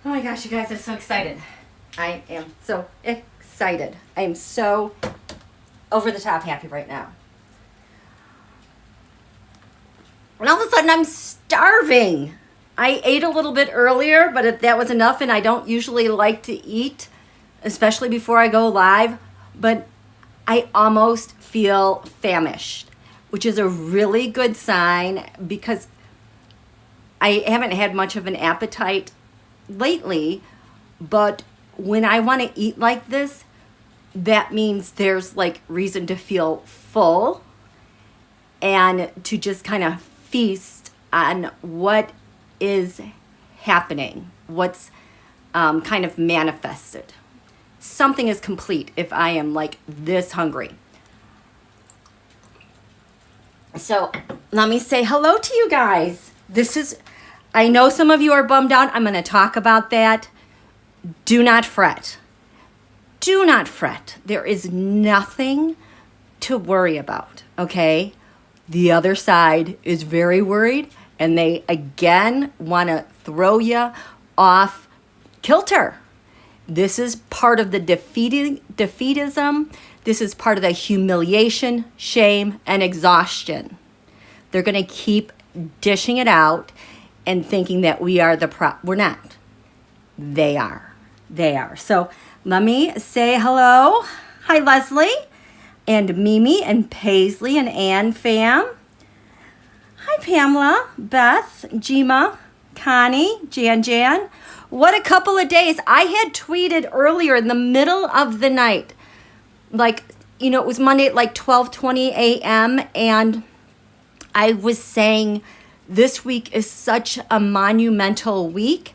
Oh my gosh, you guys, I'm so excited. I am so excited. I am so over the top happy right now. And all of a sudden I'm starving. I ate a little bit earlier, but if that was enough, and I don't usually like to eat, especially before I go live, but I almost feel famished, which is a really good sign because I haven't had much of an appetite lately, but when I want to eat like this, that means there's like reason to feel full and to just kind of feast on what is happening, what's kind of manifested. Something is complete if I am like this hungry. So let me say hello to you guys. I know some of you are bummed out. I'm going to talk about that. Do not fret. Do not fret. There is nothing to worry about, okay? The other side is very worried, and they again want to throw you off kilter. This is part of the defeatism. This is part of the humiliation, shame, and exhaustion. They're going to keep dishing it out and thinking that we are we're not. They are. They are. So let me say hello. Hi, Leslie and Mimi and Paisley and Ann fam. Hi, Pamela, Beth, Jima, Connie, Jan. What a couple of days. I had tweeted earlier in the middle of the night, like, you know, it was Monday at like 12:20 a.m. and I was saying this week is such a monumental week.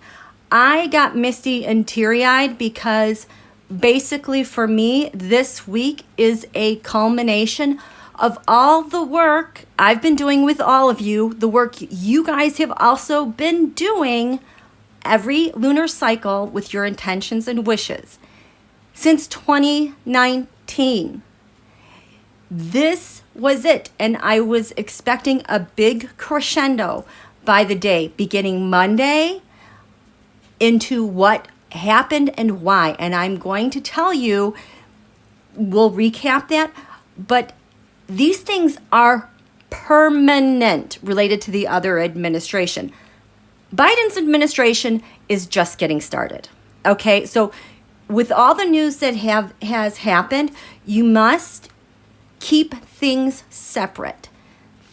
I got misty and teary-eyed because basically for me, this week is a culmination of all the work I've been doing with all of you, the work you guys have also been doing every lunar cycle with your intentions and wishes since 2019. This was it, and I was expecting a big crescendo by the day, beginning Monday into what happened and why. And I'm going to tell you, we'll recap that, but these things are permanent related to the other administration. Biden's administration is just getting started. Okay, so with all the news that has happened, you must keep things separate.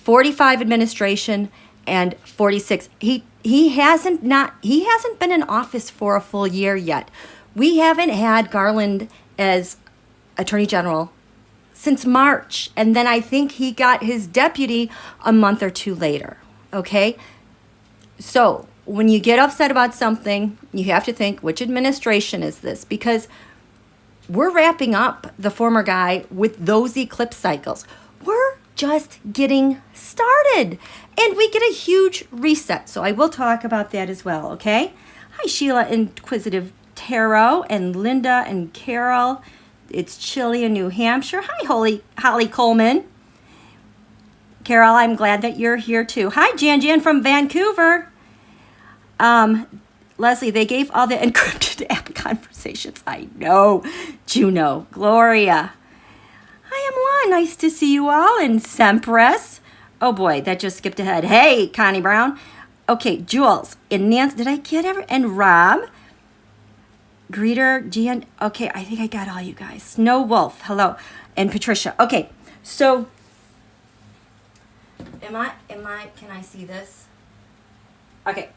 45 administration and 46. He hasn't been in office for a full year yet. We haven't had Garland as Attorney General since March, and then I think he got his deputy a month or two later. Okay? So, when you get upset about something, you have to think, which administration is this? Because we're wrapping up the former guy with those eclipse cycles. We're just getting started. And we get a huge reset. So I will talk about that as well, okay? Hi, Sheila, Inquisitive Tarot, and Linda and Carol. It's chilly in New Hampshire. Hi, Holly Coleman. Carol, I'm glad that you're here too. Hi, Jan from Vancouver. Leslie, they gave all the encrypted app conversations. I know. Juno, Gloria. Hi, Emma. Nice to see you all. And Sempress. Oh boy, that just skipped ahead. Hey, Connie Brown. Okay, Jules and Nancy. Did I get and Rob? Greeter, Gian. Okay, I think I got all you guys. Snow Wolf. Hello. And Patricia. Okay, so can I see this? Okay.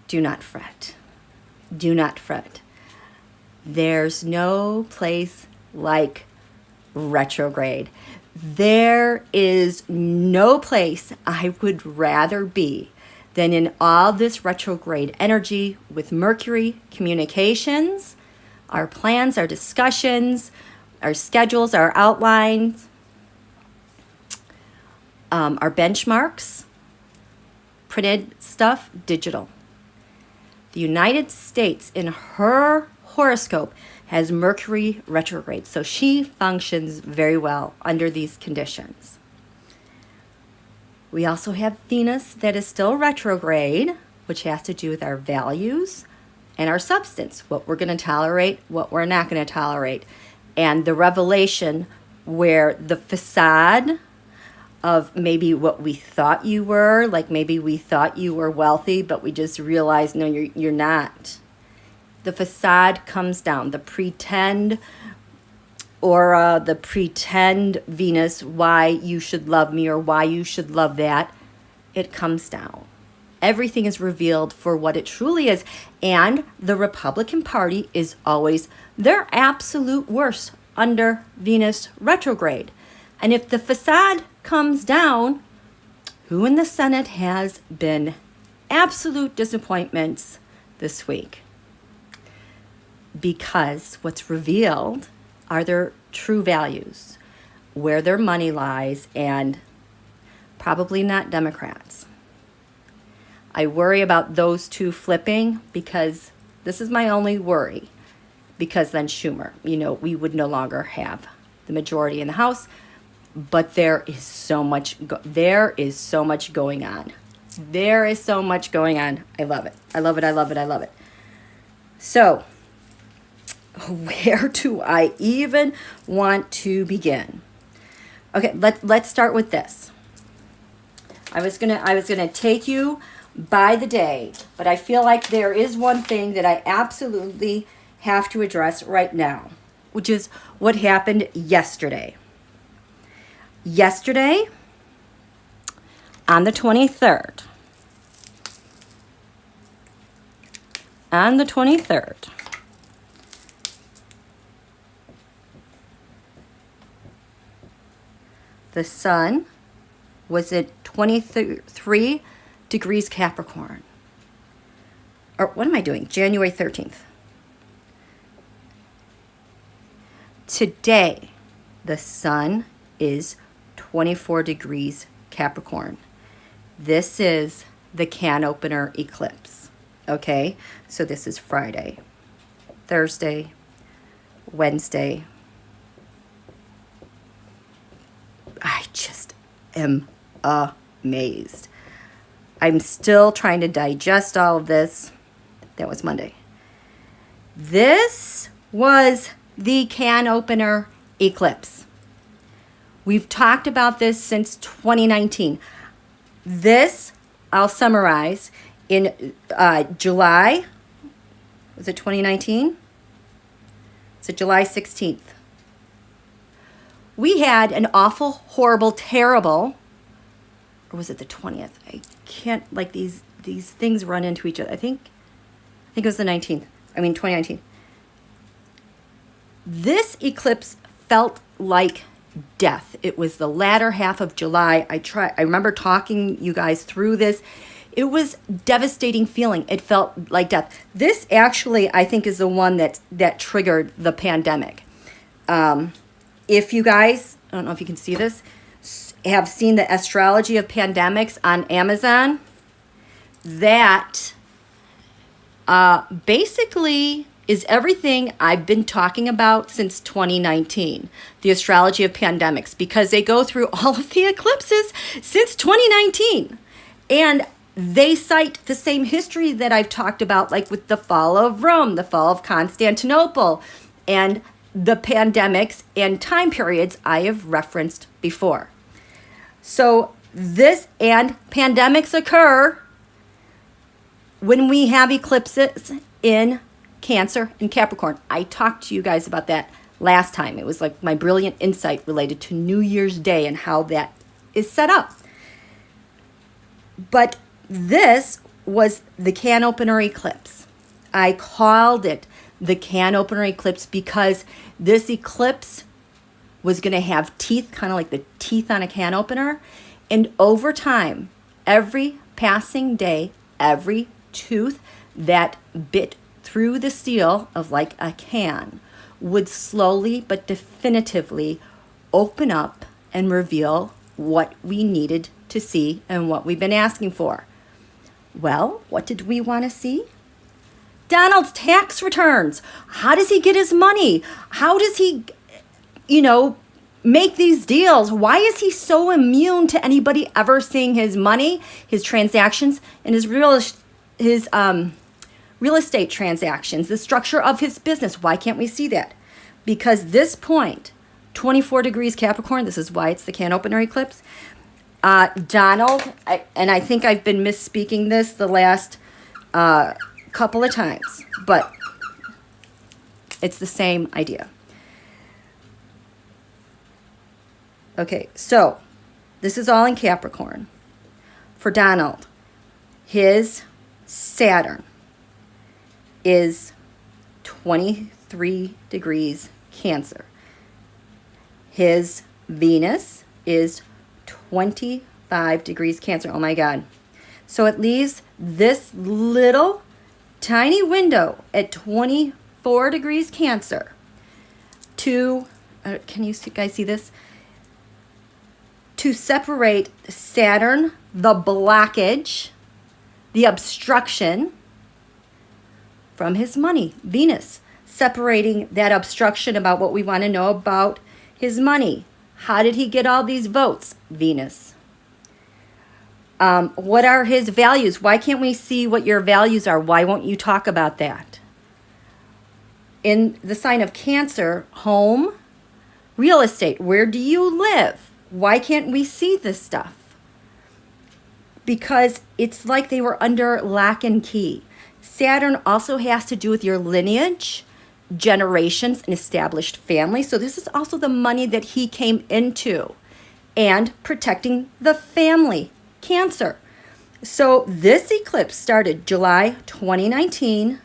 Do not fret. Do not fret. There's no place like retrograde. There is no place I would rather be than in all this retrograde energy with Mercury, communications, our plans, our discussions, our schedules, our outlines, our benchmarks, printed stuff, digital. The United States, in her horoscope, has Mercury retrograde, so she functions very well under these conditions. We also have Venus that is still retrograde, which has to do with our values and our substance, what we're going to tolerate, what we're not going to tolerate. And the revelation where the facade of maybe what we thought you were, like maybe we thought you were wealthy, but we just realized, no, you're not. The facade comes down. The pretend aura, the pretend Venus, why you should love me or why you should love that, it comes down. Everything is revealed for what it truly is. And the Republican Party is always their absolute worst under Venus retrograde. And if the facade comes down, who in the Senate has been absolute disappointments this week? Because what's revealed are their true values, where their money lies, and probably not Democrats. I worry about those two flipping because this is my only worry. Because then Schumer, we would no longer have the majority in the House. But there is so much going on. There is so much going on. I love it. I love it. I love it. I love it. So, where do I even want to begin? Okay, let's start with this. I was gonna take you by the day, but I feel like there is one thing that I absolutely have to address right now, which is what happened yesterday. Yesterday, on the 23rd, the sun was at 23 degrees Capricorn. Or what am I doing? January 13th. Today, the sun is 24 degrees Capricorn. This is the can opener eclipse. Okay, so this is Friday, Thursday, Wednesday. I just am amazed. I'm still trying to digest all of this. That was Monday. This was the can opener eclipse. We've talked about this since 2019. This, I'll summarize, in July, was it 2019? Is it July 16th? We had an awful, horrible, terrible, or was it the 20th? I can't, like these things run into each other. I think it was the 19th. 2019. This eclipse felt like death. It was the latter half of July. I remember talking you guys through this. It was devastating feeling. It felt like death. This actually, I think, is the one that triggered the pandemic. If you guys, I don't know if you can see this, have seen the Astrology of Pandemics on Amazon, that basically is everything I've been talking about since 2019, the Astrology of Pandemics, because they go through all of the eclipses since 2019. And they cite the same history that I've talked about, like with the fall of Rome, the fall of Constantinople, and the pandemics and time periods I have referenced before. So this and pandemics occur when we have eclipses in Cancer and Capricorn. I talked to you guys about that last time. It was like my brilliant insight related to New Year's Day and how that is set up. But this was the can opener eclipse. I called it the can opener eclipse because this eclipse was going to have teeth, kind of like the teeth on a can opener. And over time, every passing day, every tooth that bit through the steel of like a can would slowly but definitively open up and reveal what we needed to see and what we've been asking for. Well, what did we want to see? Donald's tax returns. How does he get his money? How does he, make these deals? Why is he so immune to anybody ever seeing his money, his transactions, and his real estate transactions, the structure of his business. Why can't we see that? Because this point, 24 degrees Capricorn, this is why it's the can opener eclipse. Donald, and I think I've been misspeaking this the last couple of times, but it's the same idea. Okay, so this is all in Capricorn. For Donald, his Saturn is 23 degrees Cancer. His Venus is 25 degrees Cancer. Oh my God. So it leaves this little tiny window at 24 degrees Cancer to, can you guys see this? To separate Saturn, the blockage, the obstruction, from his money. Venus, separating that obstruction about what we want to know about his money. How did he get all these votes? Venus. What are his values? Why can't we see what your values are? Why won't you talk about that? In the sign of Cancer, home, real estate. Where do you live? Why can't we see this stuff? Because it's like they were under lock and key. Saturn also has to do with your lineage, generations, and established family. So this is also the money that he came into and protecting the family, Cancer. So this eclipse started July 2019.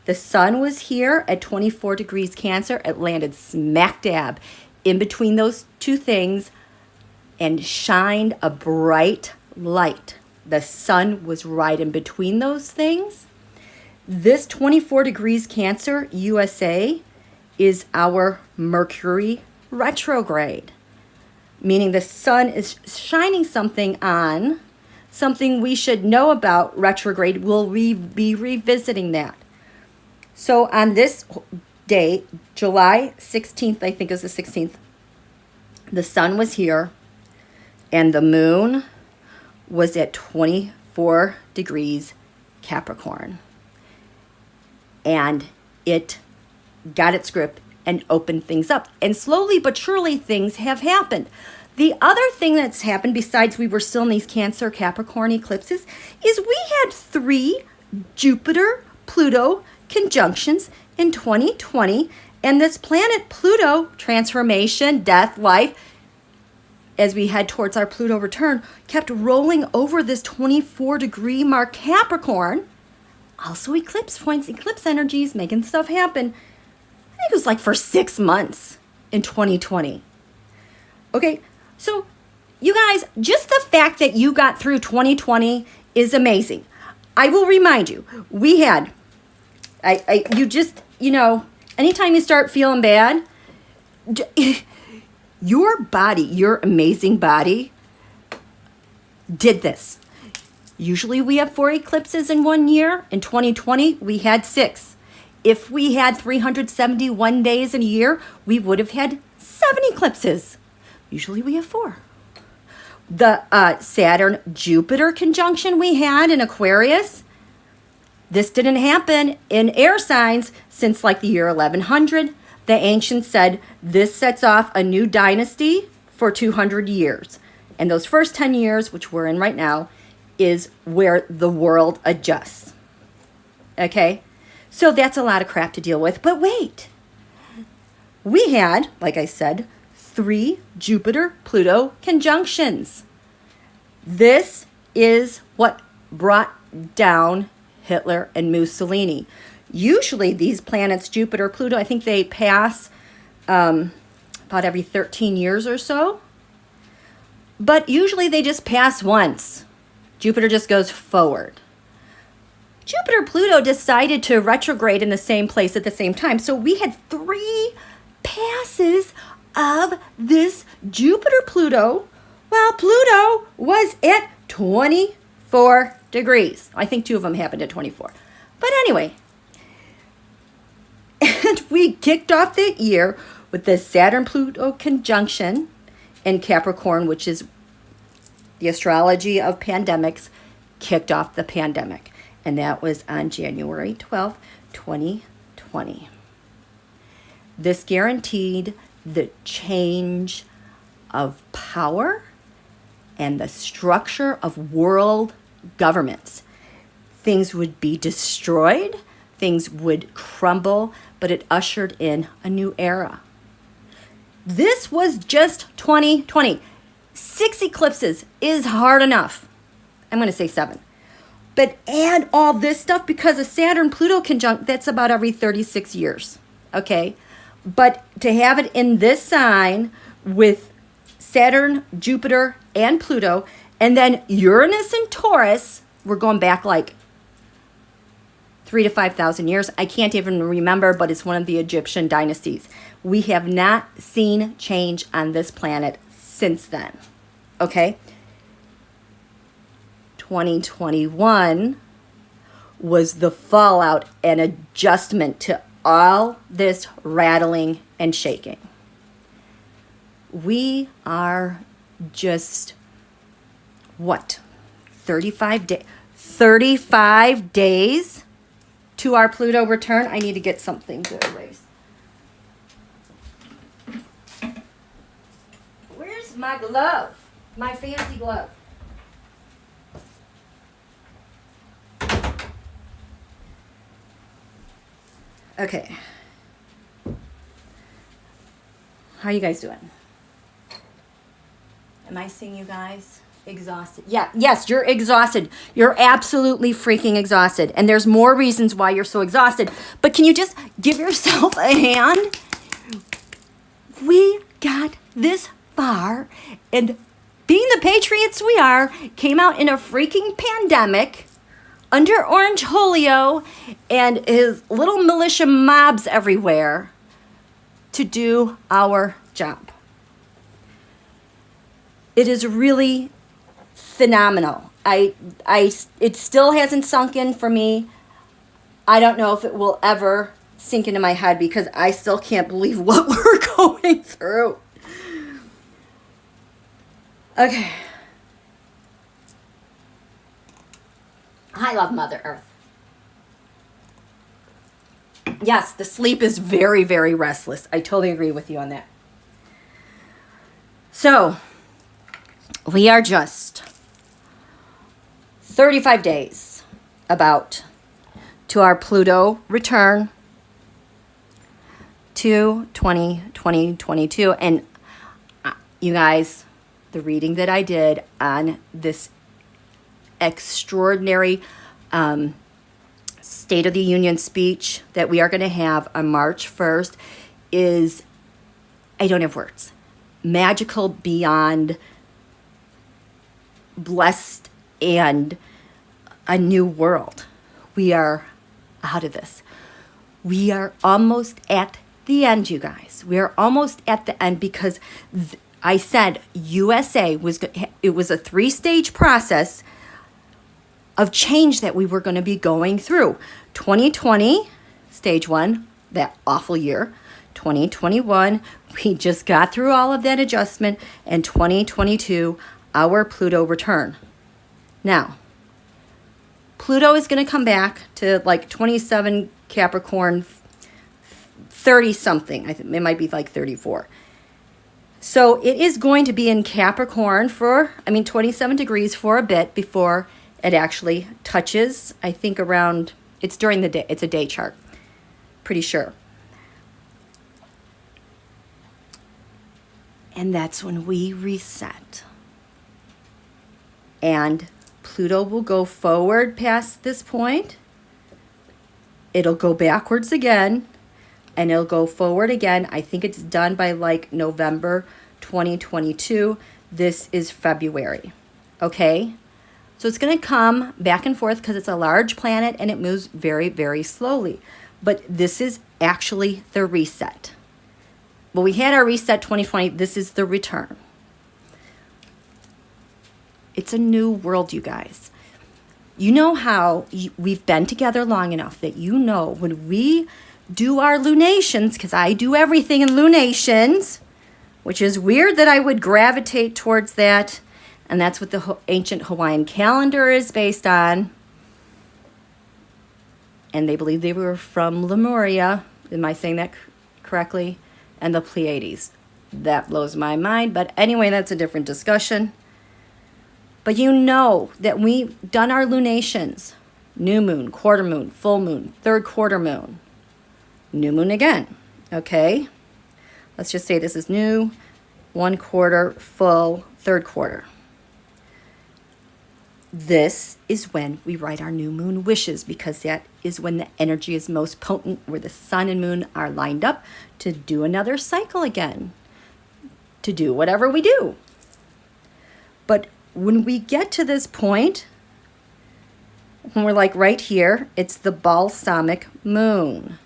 The sun was here at 24 degrees Cancer. It landed smack dab in between those two things and shined a bright light. The sun was right in between those things. This 24 degrees Cancer, USA, is our Mercury retrograde, meaning the sun is shining something on, something we should know about retrograde. We'll be revisiting that. So on this day, July 16th, I think is the 16th, the sun was here, and the moon was at 24 degrees Capricorn. And it got its grip and opened things up. And slowly but surely things have happened. The other thing that's happened, besides we were still in these Cancer Capricorn eclipses, is we had 3 Jupiter-Pluto conjunctions in 2020. And this planet Pluto, transformation, death, life, as we head towards our Pluto return, kept rolling over this 24 degree mark Capricorn. Also eclipse points, eclipse energies, making stuff happen. I think it was like for 6 months in 2020. Okay, so you guys, just the fact that you got through 2020 is amazing. I will remind you, we had, you just, anytime you start feeling bad, your body, your amazing body, did this. Usually we have 4 eclipses in 1 year. In 2020, we had 6. If we had 371 days in a year, we would have had 7 eclipses. Usually we have 4. The Saturn-Jupiter conjunction we had in Aquarius, this didn't happen in air signs since like the year 1100. The ancients said this sets off a new dynasty for 200 years. And those first 10 years, which we're in right now, is where the world adjusts. Okay? So that's a lot of crap to deal with. But wait. We had, like I said, 3 Jupiter-Pluto conjunctions. This is what brought down Hitler and Mussolini. Usually these planets, Jupiter, Pluto, I think they pass about every 13 years or so. But usually they just pass once. Jupiter just goes forward. Jupiter, Pluto decided to retrograde in the same place at the same time. So we had 3 passes of this Jupiter, Pluto, while Pluto was at 24 degrees. I think 2 of them happened at 24. But anyway, and we kicked off the year with the Saturn-Pluto conjunction in Capricorn, which is the astrology of pandemics, kicked off the pandemic. and that was on January 12th, 2020. This guaranteed the change of power and the structure of world governments. Things would be destroyed, things would crumble, but it ushered in a new era. This was just 2020. 6 eclipses is hard enough. I'm going to say 7. But add all this stuff because of Saturn-Pluto conjunct, that's about every 36 years. Okay? But to have it in this sign with Saturn, Jupiter, and Pluto, and then Uranus and Taurus, we're going back like 3,000 to 5,000 years. I can't even remember, but it's one of the Egyptian dynasties. We have not seen change on this planet since then. Okay? 2021 was the fallout and adjustment to all this rattling and shaking. We are just, what, 35 days to our Pluto return. I need to get something to erase. Where's my glove? My fancy glove. Okay. How are you guys doing? Am I seeing you guys exhausted? Yeah, yes, you're exhausted. You're absolutely freaking exhausted. And there's more reasons why you're so exhausted. But can you just give yourself a hand? We got this far, and being the patriots we are, came out in a freaking pandemic under Orange Julio and his little militia mobs everywhere to do our job. It is really phenomenal. It still hasn't sunk in for me. I don't know if it will ever sink into my head because I still can't believe what we're going through. Okay. I love Mother Earth. Yes, the sleep is very, very restless. I totally agree with you on that. So, we are just 35 days about to our Pluto return to 2022. And you guys, the reading that I did on this extraordinary State of the Union speech that we are going to have on March 1st is, I don't have words, magical beyond blessed and a new world. We are out of this. We are almost at the end, you guys. We are almost at the end because I said USA it was a 3-stage process of change that we were going to be going through. 2020, stage 1, that awful year. 2021, we just got through all of that adjustment. And 2022, our Pluto return. Now, Pluto is going to come back to like 27 Capricorn, 30 something. I think it might be like 34. So it is going to be in Capricorn for, 27 degrees for a bit before it actually touches, I think around, it's during the day, it's a day chart, pretty sure. And that's when we reset. And Pluto will go forward past this point. It'll go backwards again, and it'll go forward again. I think it's done by like November 2022. This is February, okay? So it's going to come back and forth because it's a large planet and it moves very, very slowly. But this is actually the reset. Well, we had our reset 2020. This is the return. It's a new world, you guys. You know how we've been together long enough that you know when we do our lunations, because I do everything in lunations, which is weird that I would gravitate towards that. And that's what the ancient Hawaiian calendar is based on. and they believe they were from Lemuria. Am I saying that correctly? And the Pleiades. That blows my mind, but anyway, that's a different discussion. But you know that we've done our lunations. New moon, quarter moon, full moon, third quarter moon. New moon again, okay? Let's just say this is new, 1 quarter, full, third quarter. This is when we write our new moon wishes, because that is when the energy is most potent, where the sun and moon are lined up to do another cycle again, to do whatever we do. But when we get to this point, when we're like right here, it's the balsamic moon.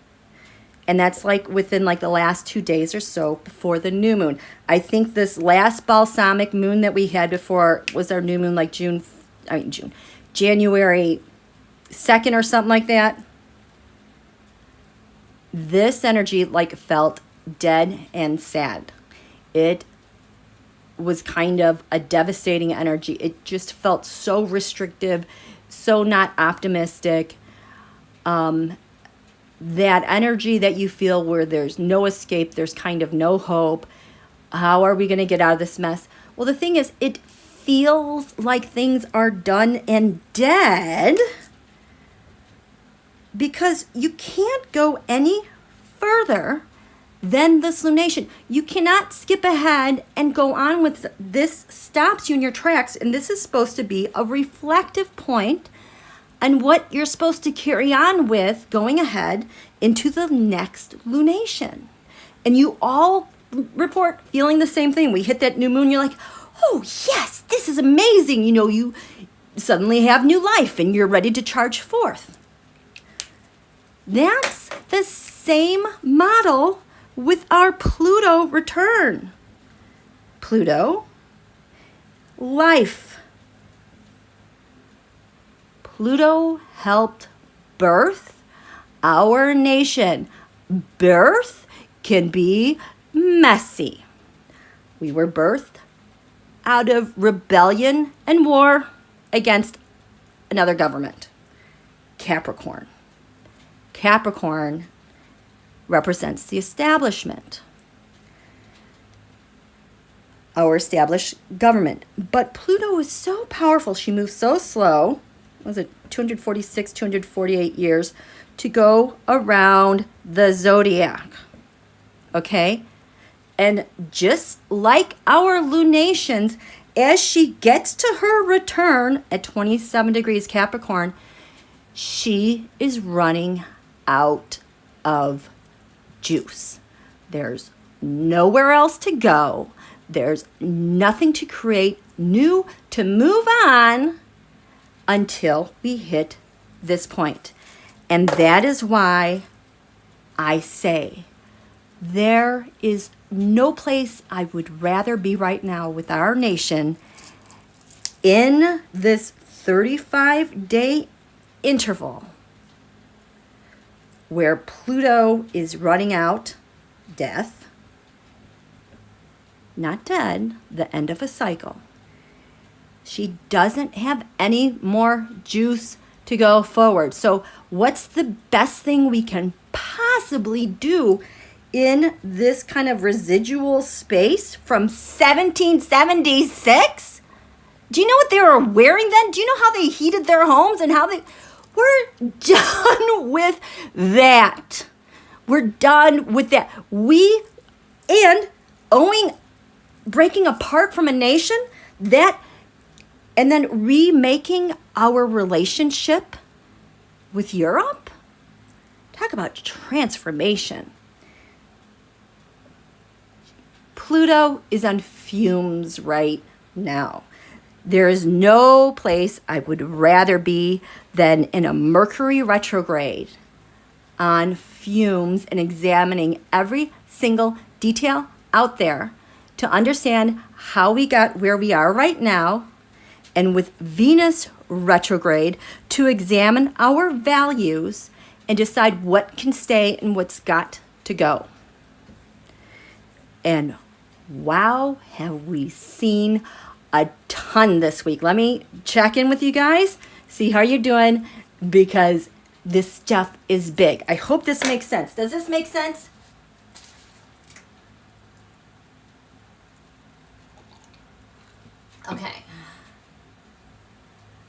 And that's like within like the last 2 days or so before the new moon. I think this last balsamic moon that we had before was our new moon, like January 2nd or something like that. This energy like felt dead and sad. It was kind of a devastating energy. It just felt so restrictive, so not optimistic. That energy that you feel where there's no escape, there's kind of no hope. How are we going to get out of this mess? Well, the thing is, it feels like things are done and dead because you can't go any further than this lunation. You cannot skip ahead and go on with this. Stops you in your tracks, and this is supposed to be a reflective point and what you're supposed to carry on with going ahead into the next lunation. And you all report feeling the same thing. We hit that new moon, you're like, oh yes, this is amazing. You know, you suddenly have new life and you're ready to charge forth. That's the same model with our Pluto return. Pluto, life. Pluto helped birth our nation. Birth can be messy. We were birthed out of rebellion and war against another government. Capricorn. Capricorn represents the establishment, our established government. But Pluto is so powerful. She moves so slow. Was it 246, 248 years to go around the zodiac, okay? And just like our lunations, as she gets to her return at 27 degrees Capricorn, she is running out of juice. There's nowhere else to go. There's nothing to create new, to move on until we hit this point. And that is why I say there is no place I would rather be right now with our nation in this 35-day interval where Pluto is running out, death, not dead, the end of a cycle. She doesn't have any more juice to go forward. So what's the best thing we can possibly do in this kind of residual space from 1776? Do you know what they were wearing then? Do you know how they heated their homes and how they... We're done with that. We're done with that. Breaking apart from a nation, that... And then remaking our relationship with Europe? Talk about transformation. Pluto is on fumes right now. There is no place I would rather be than in a Mercury retrograde on fumes and examining every single detail out there to understand how we got where we are right now, and with Venus retrograde to examine our values and decide what can stay and what's got to go. And wow, have we seen a ton this week. Let me check in with you guys, see how you're doing, because This stuff is big. I hope this makes sense. Does this make sense? Okay.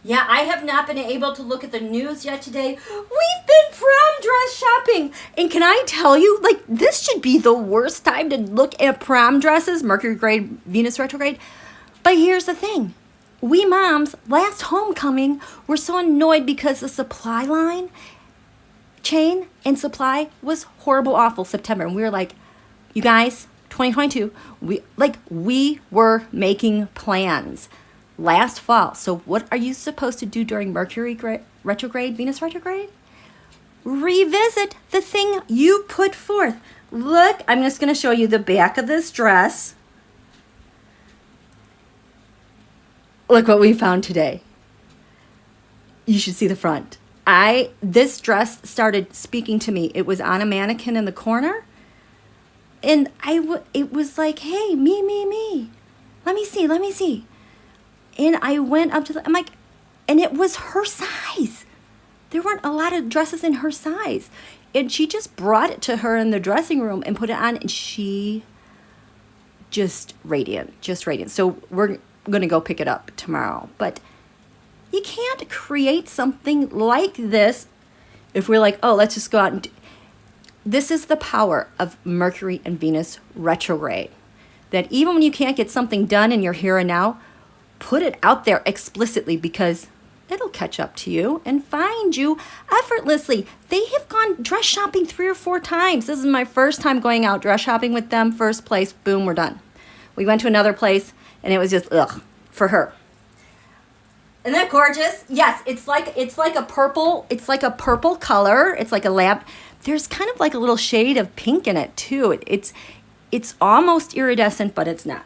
Yeah, I have not been able to look at the news yet today. We've been prom dress shopping. And can I tell you, like, this should be the worst time to look at prom dresses, Mercury grade, Venus retrograde. But here's the thing. We moms, last homecoming, were so annoyed because the supply line, chain and supply was horrible, awful September. And we were like, you guys, 2022, we were making plans last fall. So what are you supposed to do during Mercury retrograde, Venus retrograde? Revisit the thing you put forth. Look, I'm just going to show you the back of this dress. Look what we found today. You should see the front. This dress started speaking to me. It was on a mannequin in the corner. And it was like, hey, me. Let me see. And I went up to I'm like, and it was her size. There weren't a lot of dresses in her size. And she just brought it to her in the dressing room and put it on, and she just radiant. So we're going to go pick it up tomorrow. But you can't create something like this if we're like, oh, let's just go out and this is the power of Mercury and Venus retrograde. That even when you can't get something done in your here and now, put it out there explicitly, because it'll catch up to you and find you effortlessly. They have gone dress shopping 3 or 4 times. This is my first time going out dress shopping with them. First place, boom, we're done. We went to another place and it was just ugh for her. Isn't that gorgeous? Yes, it's like a purple. It's like a purple color. It's like a lab. There's kind of like a little shade of pink in it too. It's almost iridescent, but it's not.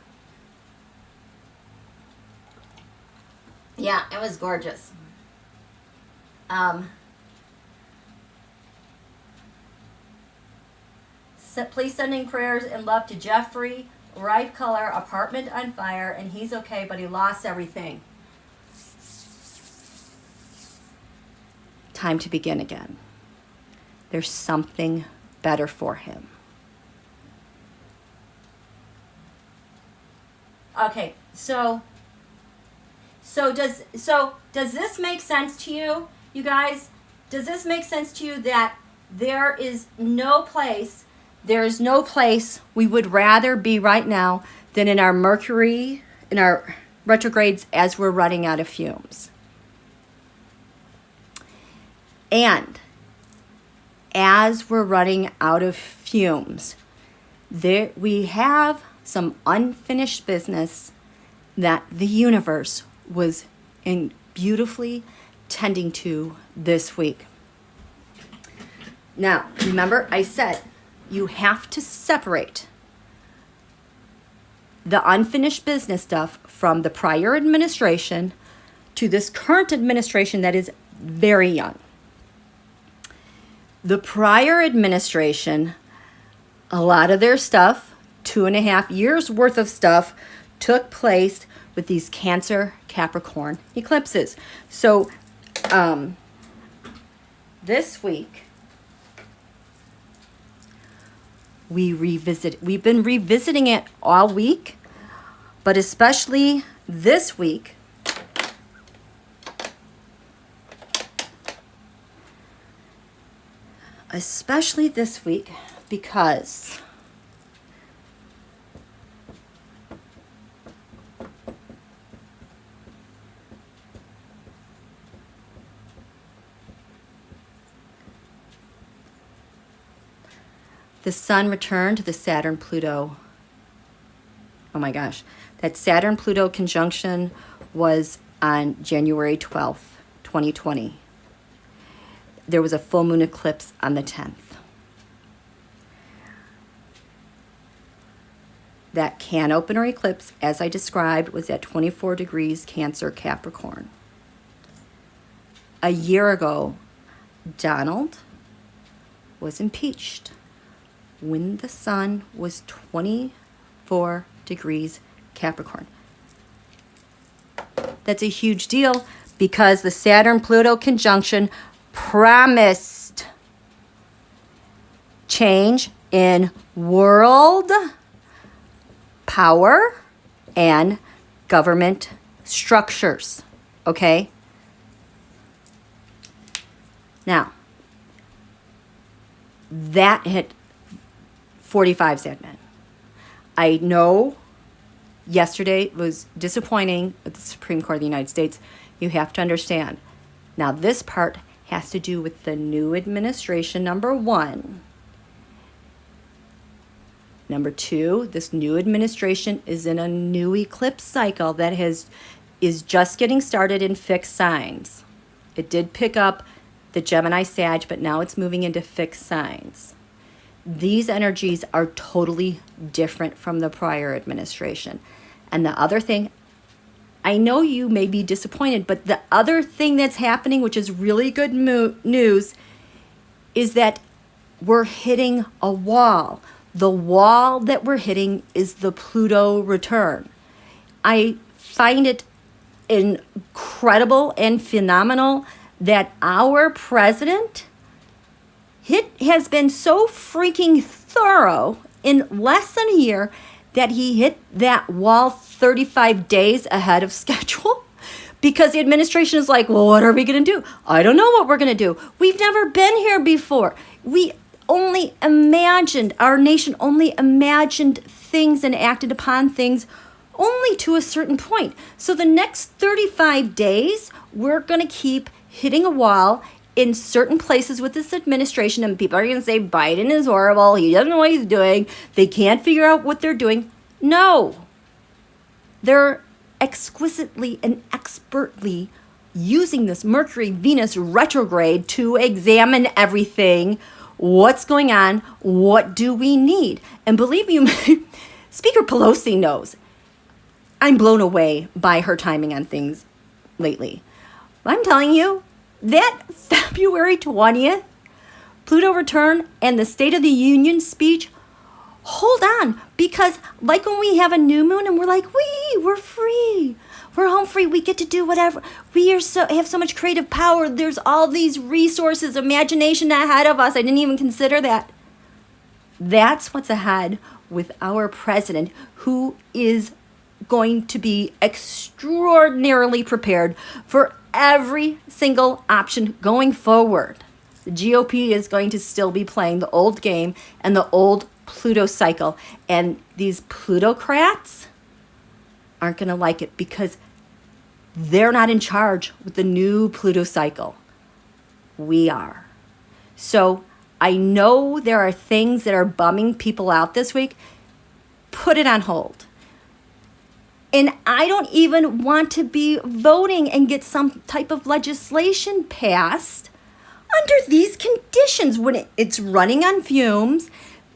Yeah, it was gorgeous. Please sending prayers and love to Jeffrey. Right color, apartment on fire, and he's okay, but he lost everything. Time to begin again. There's something better for him. Okay, so does this make sense to you, you guys? Does this make sense to you that there is no place we would rather be right now than in our Mercury, in our retrogrades, as we're running out of fumes? And as we're running out of fumes, we have some unfinished business that the universe was beautifully tending to this week. Now, remember I said you have to separate the unfinished business stuff from the prior administration to this current administration that is very young. The prior administration, a lot of their stuff, 2.5 years worth of stuff, took place with these Cancer, Capricorn eclipses. So this week, we've been revisiting it all week, but especially this week, because the sun returned to the Saturn-Pluto. Oh my gosh. That Saturn-Pluto conjunction was on January 12th, 2020. There was a full moon eclipse on the 10th. That CANOPENER eclipse, as I described, was at 24 degrees Cancer, Capricorn. A year ago, Donald was impeached when the sun was 24 degrees Capricorn. That's a huge deal because the Saturn-Pluto conjunction promised change in world power and government structures, okay? Now, that hit 45 segment. I know yesterday was disappointing at the Supreme Court of the United States. You have to understand. Now, this part has to do with the new administration, number one. Number two, this new administration is in a new eclipse cycle that is just getting started in fixed signs. It did pick up the Gemini Sag, but now it's moving into fixed signs. These energies are totally different from the prior administration. And the other thing, I know you may be disappointed, but the other thing that's happening, which is really good news, is that we're hitting a wall. The wall that we're hitting is the Pluto return. I find it incredible and phenomenal that our president has been so freaking thorough in less than a year that he hit that wall 35 days ahead of schedule. Because the administration is like, well, what are we going to do? I don't know what we're going to do. We've never been here before. We only imagined, our nation only imagined things and acted upon things only to a certain point. So the next 35 days, we're going to keep hitting a wall in certain places with this administration, and people are going to say Biden is horrible, he doesn't know what he's doing, they can't figure out what they're doing. No. They're exquisitely and expertly using this Mercury Venus retrograde to examine everything. What's going on? What do we need? And believe you me, Speaker Pelosi knows. I'm blown away by her timing on things lately. I'm telling you, that February 20th Pluto return and the State of the Union speech, hold on, because like when we have a new moon and we're like, we're free, we're home free, we get to do whatever, we are have so much creative power, there's all these resources, imagination ahead of us. I didn't even consider that. That's what's ahead with our president, who is going to be extraordinarily prepared for every single option going forward. The GOP is going to still be playing the old game and the old Pluto cycle. And these Plutocrats aren't going to like it because they're not in charge with the new Pluto cycle. We are. So I know there are things that are bumming people out this week. Put it on hold. And I don't even want to be voting and get some type of legislation passed under these conditions when it's running on fumes,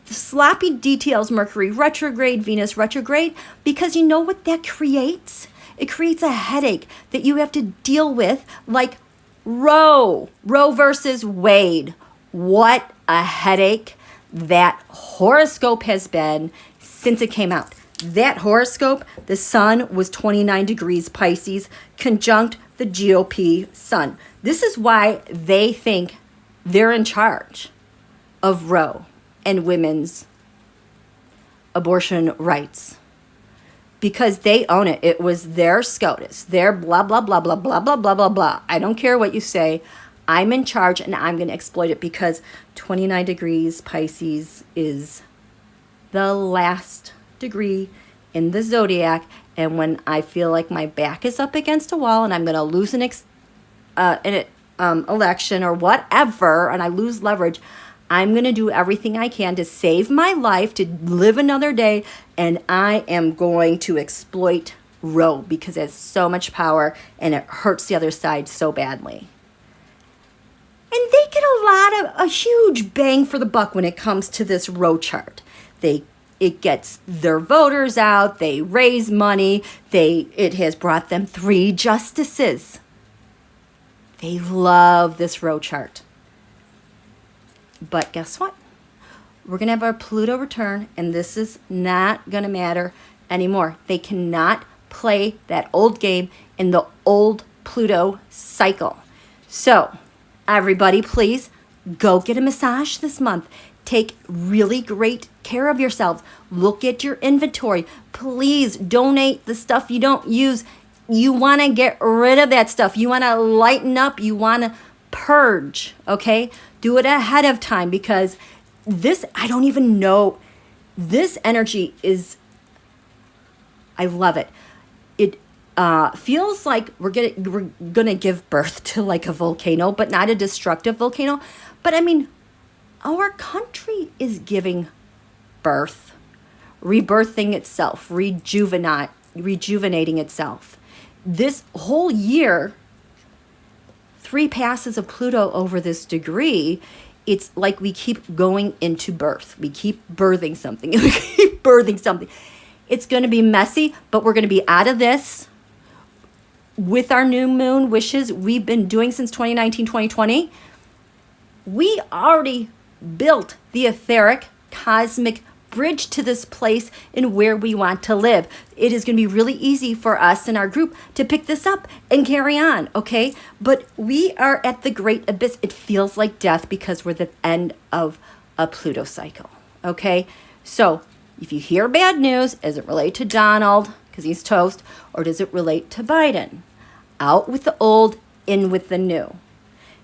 the sloppy details, Mercury retrograde, Venus retrograde, because you know what that creates? It creates a headache that you have to deal with, like Roe versus Wade. What a headache that horoscope has been since it came out. That horoscope, the sun was 29 degrees Pisces, conjunct the GOP sun. This is why they think they're in charge of Roe and women's abortion rights. Because they own it. It was their SCOTUS, their blah, blah, blah, blah, blah, blah, blah, blah, blah. I don't care what you say. I'm in charge and I'm going to exploit it because 29 degrees Pisces is the last degree in the zodiac, and when I feel like my back is up against a wall and I'm going to lose an election or whatever, and I lose leverage, I'm going to do everything I can to save my life, to live another day, and I am going to exploit Roe because it has so much power and it hurts the other side so badly. And they get a huge bang for the buck when it comes to this Roe chart. It gets their voters out, they raise money, it has brought them 3 justices. They love this Roe chart. But guess what? We're going to have our Pluto return, and this is not going to matter anymore. They cannot play that old game in the old Pluto cycle. So, Everybody, please go get a massage this month. Take really great care of yourselves. Look at your inventory. Please donate the stuff you don't use. You want to get rid of that stuff. You want to lighten up. You want to purge, okay? Do it ahead of time, because this, I don't even know, this energy is, I love it. It feels like we're gonna give birth to like a volcano, but not a destructive volcano. But I mean, our country is giving birth, rebirthing itself, rejuvenating itself. This whole year, 3 passes of Pluto over this degree, it's like we keep going into birth. We keep birthing something. We keep birthing something. It's going to be messy, but we're going to be out of this with our new moon wishes we've been doing since 2019, 2020. We already built the etheric cosmic bridge to this place in where we want to live. It is going to be really easy for us in our group to pick this up and carry on, okay? But we are at the great abyss. It feels like death because we're the end of a Pluto cycle, okay? So if you hear bad news, does it relate to Donald because he's toast, or does it relate to Biden? Out with the old, in with the new.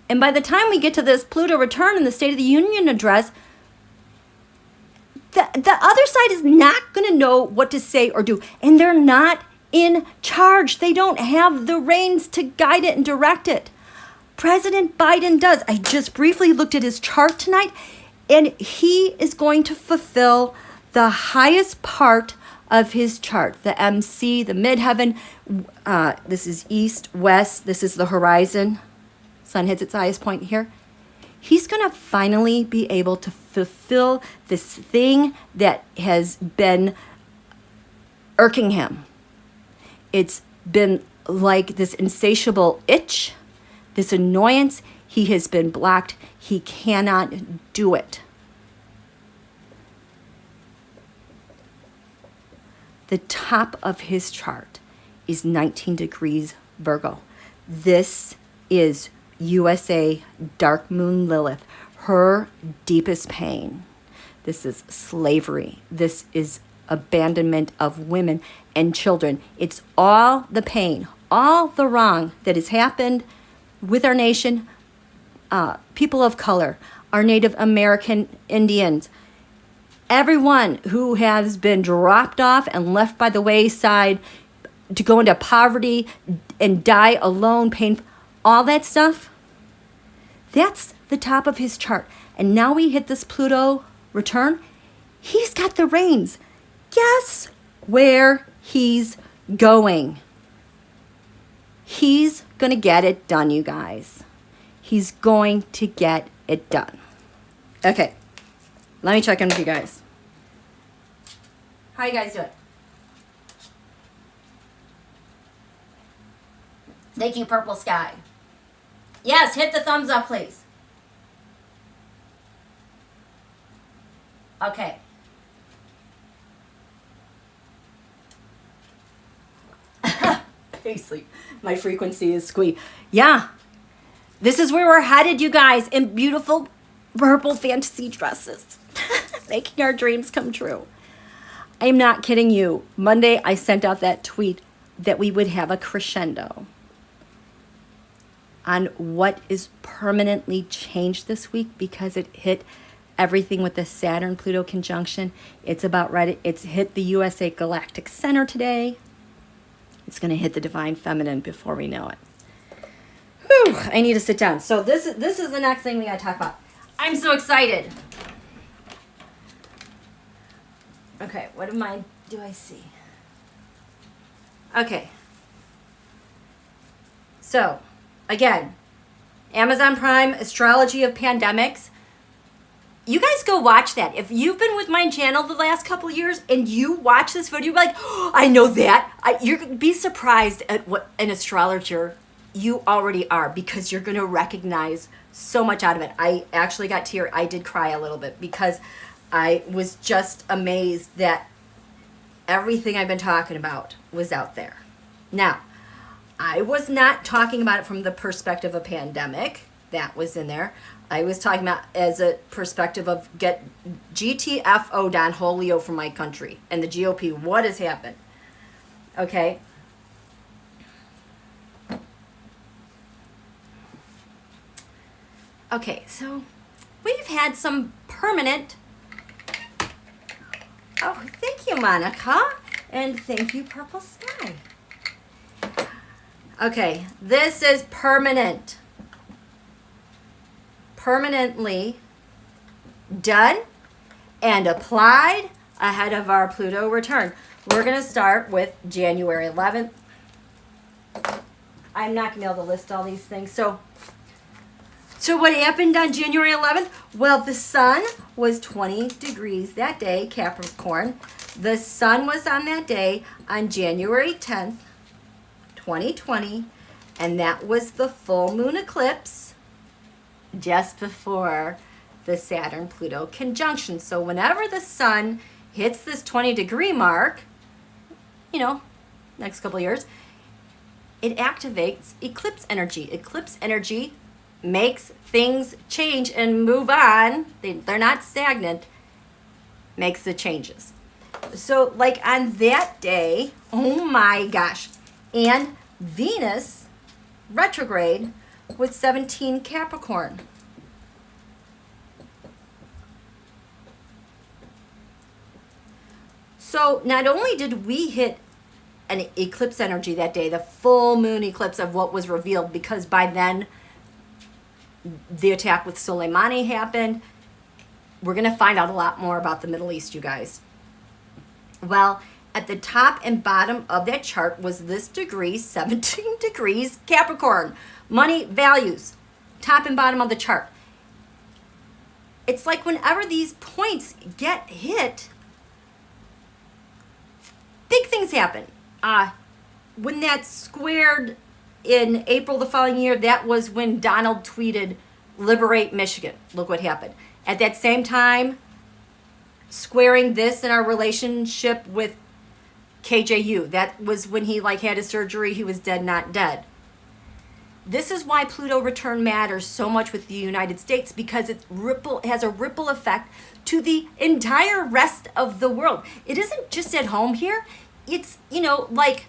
And by the time we get to this Pluto return in the State of the Union address, the other side is not going to know what to say or do. And they're not in charge. They don't have the reins to guide it and direct it. President Biden does. I just briefly looked at his chart tonight, and he is going to fulfill the highest part of his chart, the MC, the midheaven. This is east, west. This is the horizon. Sun hits its highest point here. He's going to finally be able to fulfill this thing that has been irking him. It's been like this insatiable itch, this annoyance. He has been blocked. He cannot do it. The top of his chart is 19 degrees Virgo. This is USA Dark Moon Lilith, her deepest pain. This is slavery. This is abandonment of women and children. It's all the pain, all the wrong that has happened with our nation, people of color, our Native American Indians, everyone who has been dropped off and left by the wayside to go into poverty and die alone, pain, all that stuff. That's the top of his chart. And now we hit this Pluto return. He's got the reins. Guess where he's going? He's going to get it done, you guys. He's going to get it done. Okay. Let me check in with you guys. How you guys doing? Thank you, Purple Sky. Yes, hit the thumbs up, please. Okay. Basically, my frequency is squeak. Yeah. This is where we're headed, you guys, in beautiful purple fantasy dresses. Making our dreams come true. I'm not kidding you. Monday, I sent out that tweet that we would have a crescendo on what is permanently changed this week because it hit everything with the Saturn-Pluto conjunction. It's about ready. It's hit the USA Galactic Center today. It's going to hit the Divine Feminine before we know it. Whew, I need to sit down. So this is the next thing we got to talk about. I'm so excited. Okay, what do I see? Okay. So, again, Amazon Prime, Astrology of Pandemics. You guys go watch that. If you've been with my channel the last couple of years and you watch this video, you're like, oh, I know that. You're going to be surprised at what an astrologer you already are because you're going to recognize so much out of it. I actually got teary. I did cry a little bit because I was just amazed that everything I've been talking about was out there. Now, I was not talking about it from the perspective of pandemic. That was in there. I was talking about as a perspective of get GTFO Don Holio from my country and the GOP. What has happened? Okay. Okay, so we've had some permanent. Oh, thank you, Monica. And thank you, Purple Sky. Okay, this is permanent. Permanently done and applied ahead of our Pluto return. We're going to start with January 11th. I'm not going to be able to list all these things. So what happened on January 11th? Well, the sun was 20 degrees that day, Capricorn. The sun was on that day on January 10th, 2020, and that was the full moon eclipse just before the Saturn-Pluto conjunction. So whenever the sun hits this 20-degree mark, you know, next couple of years, it activates eclipse energy. Eclipse energy makes things change and move on. They're not stagnant. Makes the changes. So like on that day, oh my gosh, and Venus retrograde with 17 Capricorn. So not only did we hit an eclipse energy that day, the full moon eclipse of what was revealed, because by then the attack with Soleimani happened. We're going to find out a lot more about the Middle East, you guys. Well, at the top and bottom of that chart was this degree, 17 degrees Capricorn. Money, values, top and bottom of the chart. It's like whenever these points get hit, big things happen. When that squared in April the following year, that was when Donald tweeted, "Liberate Michigan." Look what happened. At that same time, squaring this in our relationship with KJU, that was when he had his surgery. He was dead, not dead. This is why Pluto return matters so much with the United States, because it has a ripple effect to the entire rest of the world. It isn't just at home here. It's, like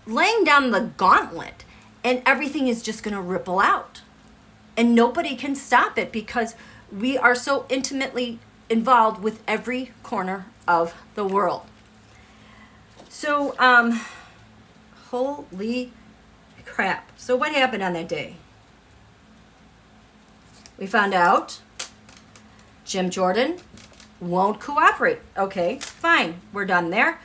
laying down the gauntlet, and everything is just going to ripple out. And nobody can stop it because we are so intimately involved with every corner of the world. So, holy crap. So what happened on that day? We found out Jim Jordan won't cooperate. Okay, fine. We're done there.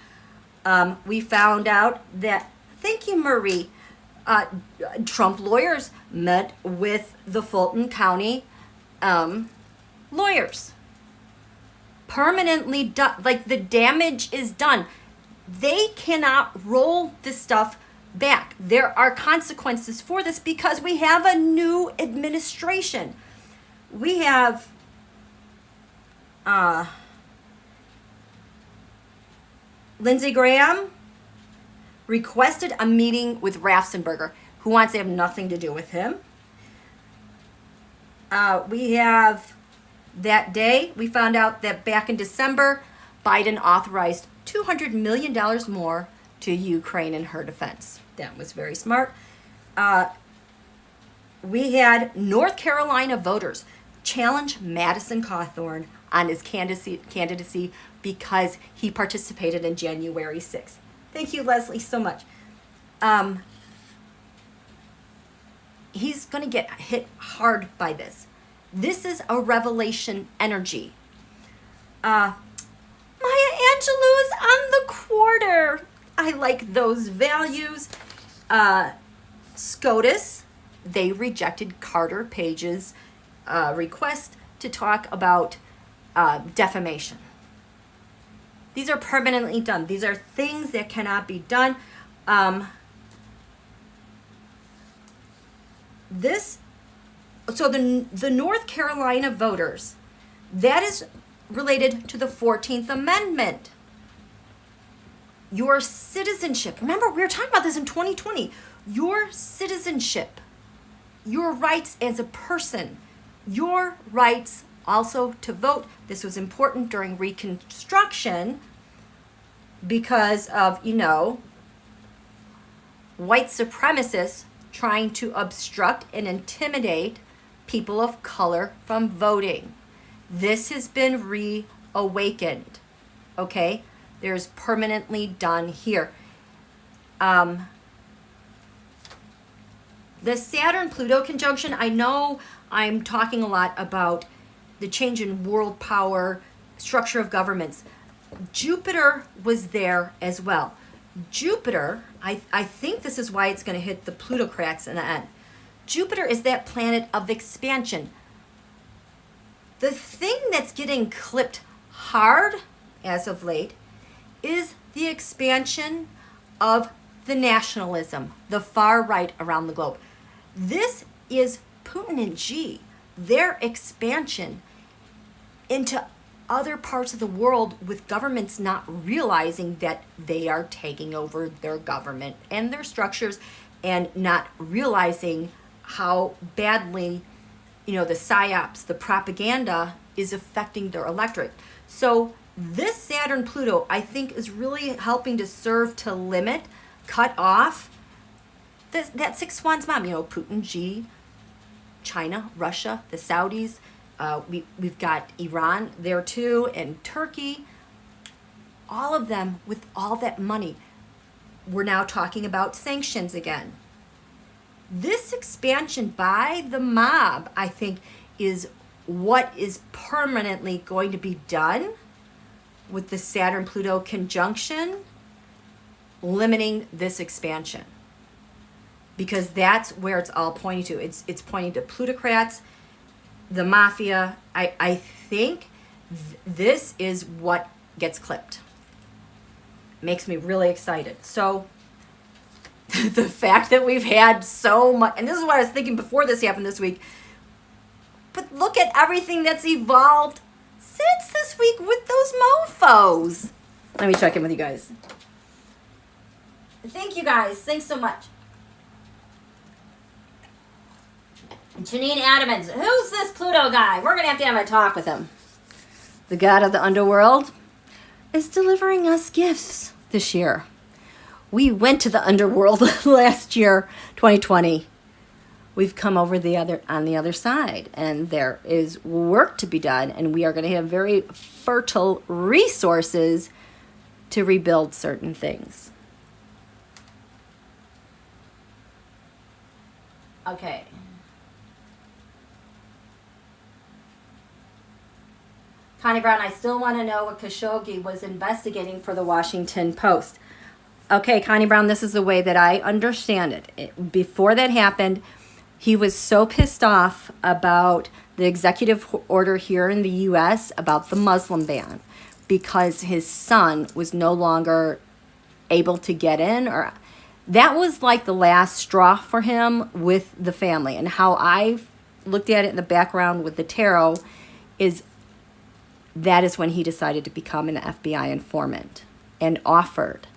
We found out that, thank you, Marie, Trump lawyers met with the Fulton County lawyers. Permanently done. Like, the damage is done. They cannot roll this stuff back. There are consequences for this because we have a new administration. We have Lindsey Graham requested a meeting with Raffensperger, who wants to have nothing to do with him. We have that day, we found out that back in December, Biden authorized $200 million more to Ukraine in her defense. That was very smart. We had North Carolina voters challenge Madison Cawthorn on his candidacy because he participated in January 6th. Thank you, Leslie, so much. He's going to get hit hard by this. This is a revelation energy. Maya Angelou's on the quarter. I like those values. SCOTUS, they rejected Carter Page's request to talk about defamation. These are permanently done. These are things that cannot be done. So the North Carolina voters, that is related to the 14th Amendment. Your citizenship. Remember, we were talking about this in 2020. Your citizenship your rights as a person, your rights also to vote. This was important during Reconstruction because of, you know, white supremacists trying to obstruct and intimidate people of color from voting. This has been reawakened, okay? There's permanently done here. The Saturn-Pluto conjunction, I know I'm talking a lot about the change in world power, structure of governments. Jupiter was there as well. Jupiter, I think this is why it's going to hit the plutocrats in the end. Jupiter is that planet of expansion. The thing that's getting clipped hard as of late is the expansion of the nationalism, the far right around the globe. This is Putin and Xi, their expansion into other parts of the world with governments not realizing that they are taking over their government and their structures and not realizing how badly, you know, the psyops, the propaganda is affecting their electorate. So this Saturn-Pluto, I think, is really helping to serve to limit, cut off that six swans mom, you know, Putin, Xi, China, Russia, the Saudis. We've got Iran there too, and Turkey. All of them with all that money. We're now talking about sanctions again. This expansion by the mob, I think, is what is permanently going to be done with the Saturn-Pluto conjunction, limiting this expansion. Because that's where it's all pointing to. It's pointing to plutocrats, the mafia. I think this is what gets clipped. Makes me really excited. So the fact that we've had so much, and this is what I was thinking before this happened this week, but look at everything that's evolved since this week with those mofos. Let me check in with you guys. Thank you guys. Thanks so much. Janine Adamans, who's this Pluto guy? We're going to have a talk with him. The god of the underworld is delivering us gifts this year. We went to the underworld last year, 2020. We've come over on the other side, and there is work to be done, and we are going to have very fertile resources to rebuild certain things. Okay. Connie Brown, I still want to know what Khashoggi was investigating for the Washington Post. Okay, Connie Brown, this is the way that I understand it. Before that happened, he was so pissed off about the executive order here in the U.S. about the Muslim ban because his son was no longer able to get in, or that was like the last straw for him with the family. And how I looked at it in the background with the tarot is that is when he decided to become an FBI informant and offered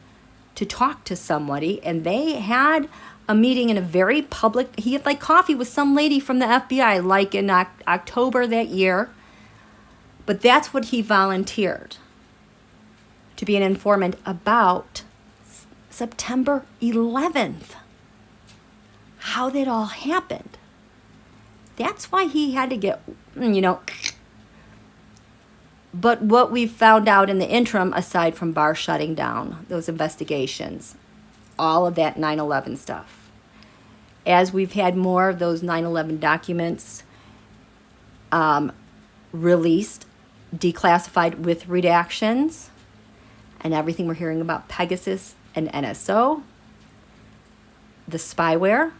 to talk to somebody. And they had a meeting in a very public, he had like coffee with some lady from the FBI, like in October that year. But that's what he volunteered, to be an informant about September 11th. How that all happened. That's why he had to get, you know. But what we've found out in the interim, aside from Barr shutting down those investigations, all of that 9/11 stuff, as we've had more of those 9/11 documents released, declassified with redactions, and everything we're hearing about Pegasus and NSO, the spyware,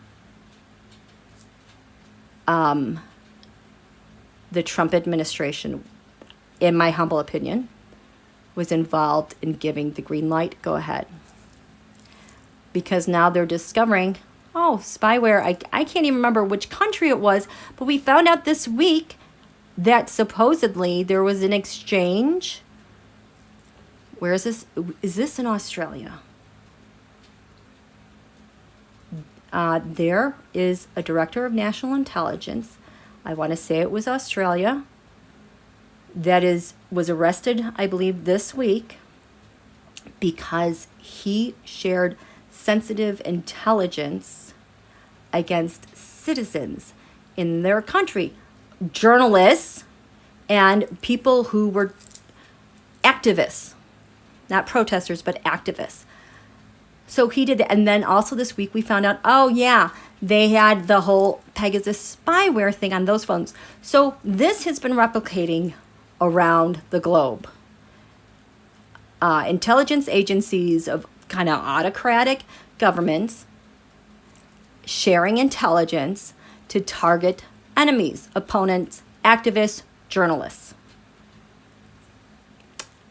the Trump administration, in my humble opinion, was involved in giving the green light, go ahead. Because now they're discovering, oh, spyware, I can't even remember which country it was, but we found out this week that supposedly there was an exchange. Where is this? Is this in Australia? There is a director of national intelligence, I want to say it was Australia, that was arrested, I believe, this week because he shared sensitive intelligence against citizens in their country, journalists and people who were activists, not protesters, but activists. So he did that. And then also this week we found out, oh yeah, they had the whole Pegasus spyware thing on those phones. So this has been replicating around the globe. Intelligence agencies of kind of autocratic governments sharing intelligence to target enemies, opponents, activists, journalists.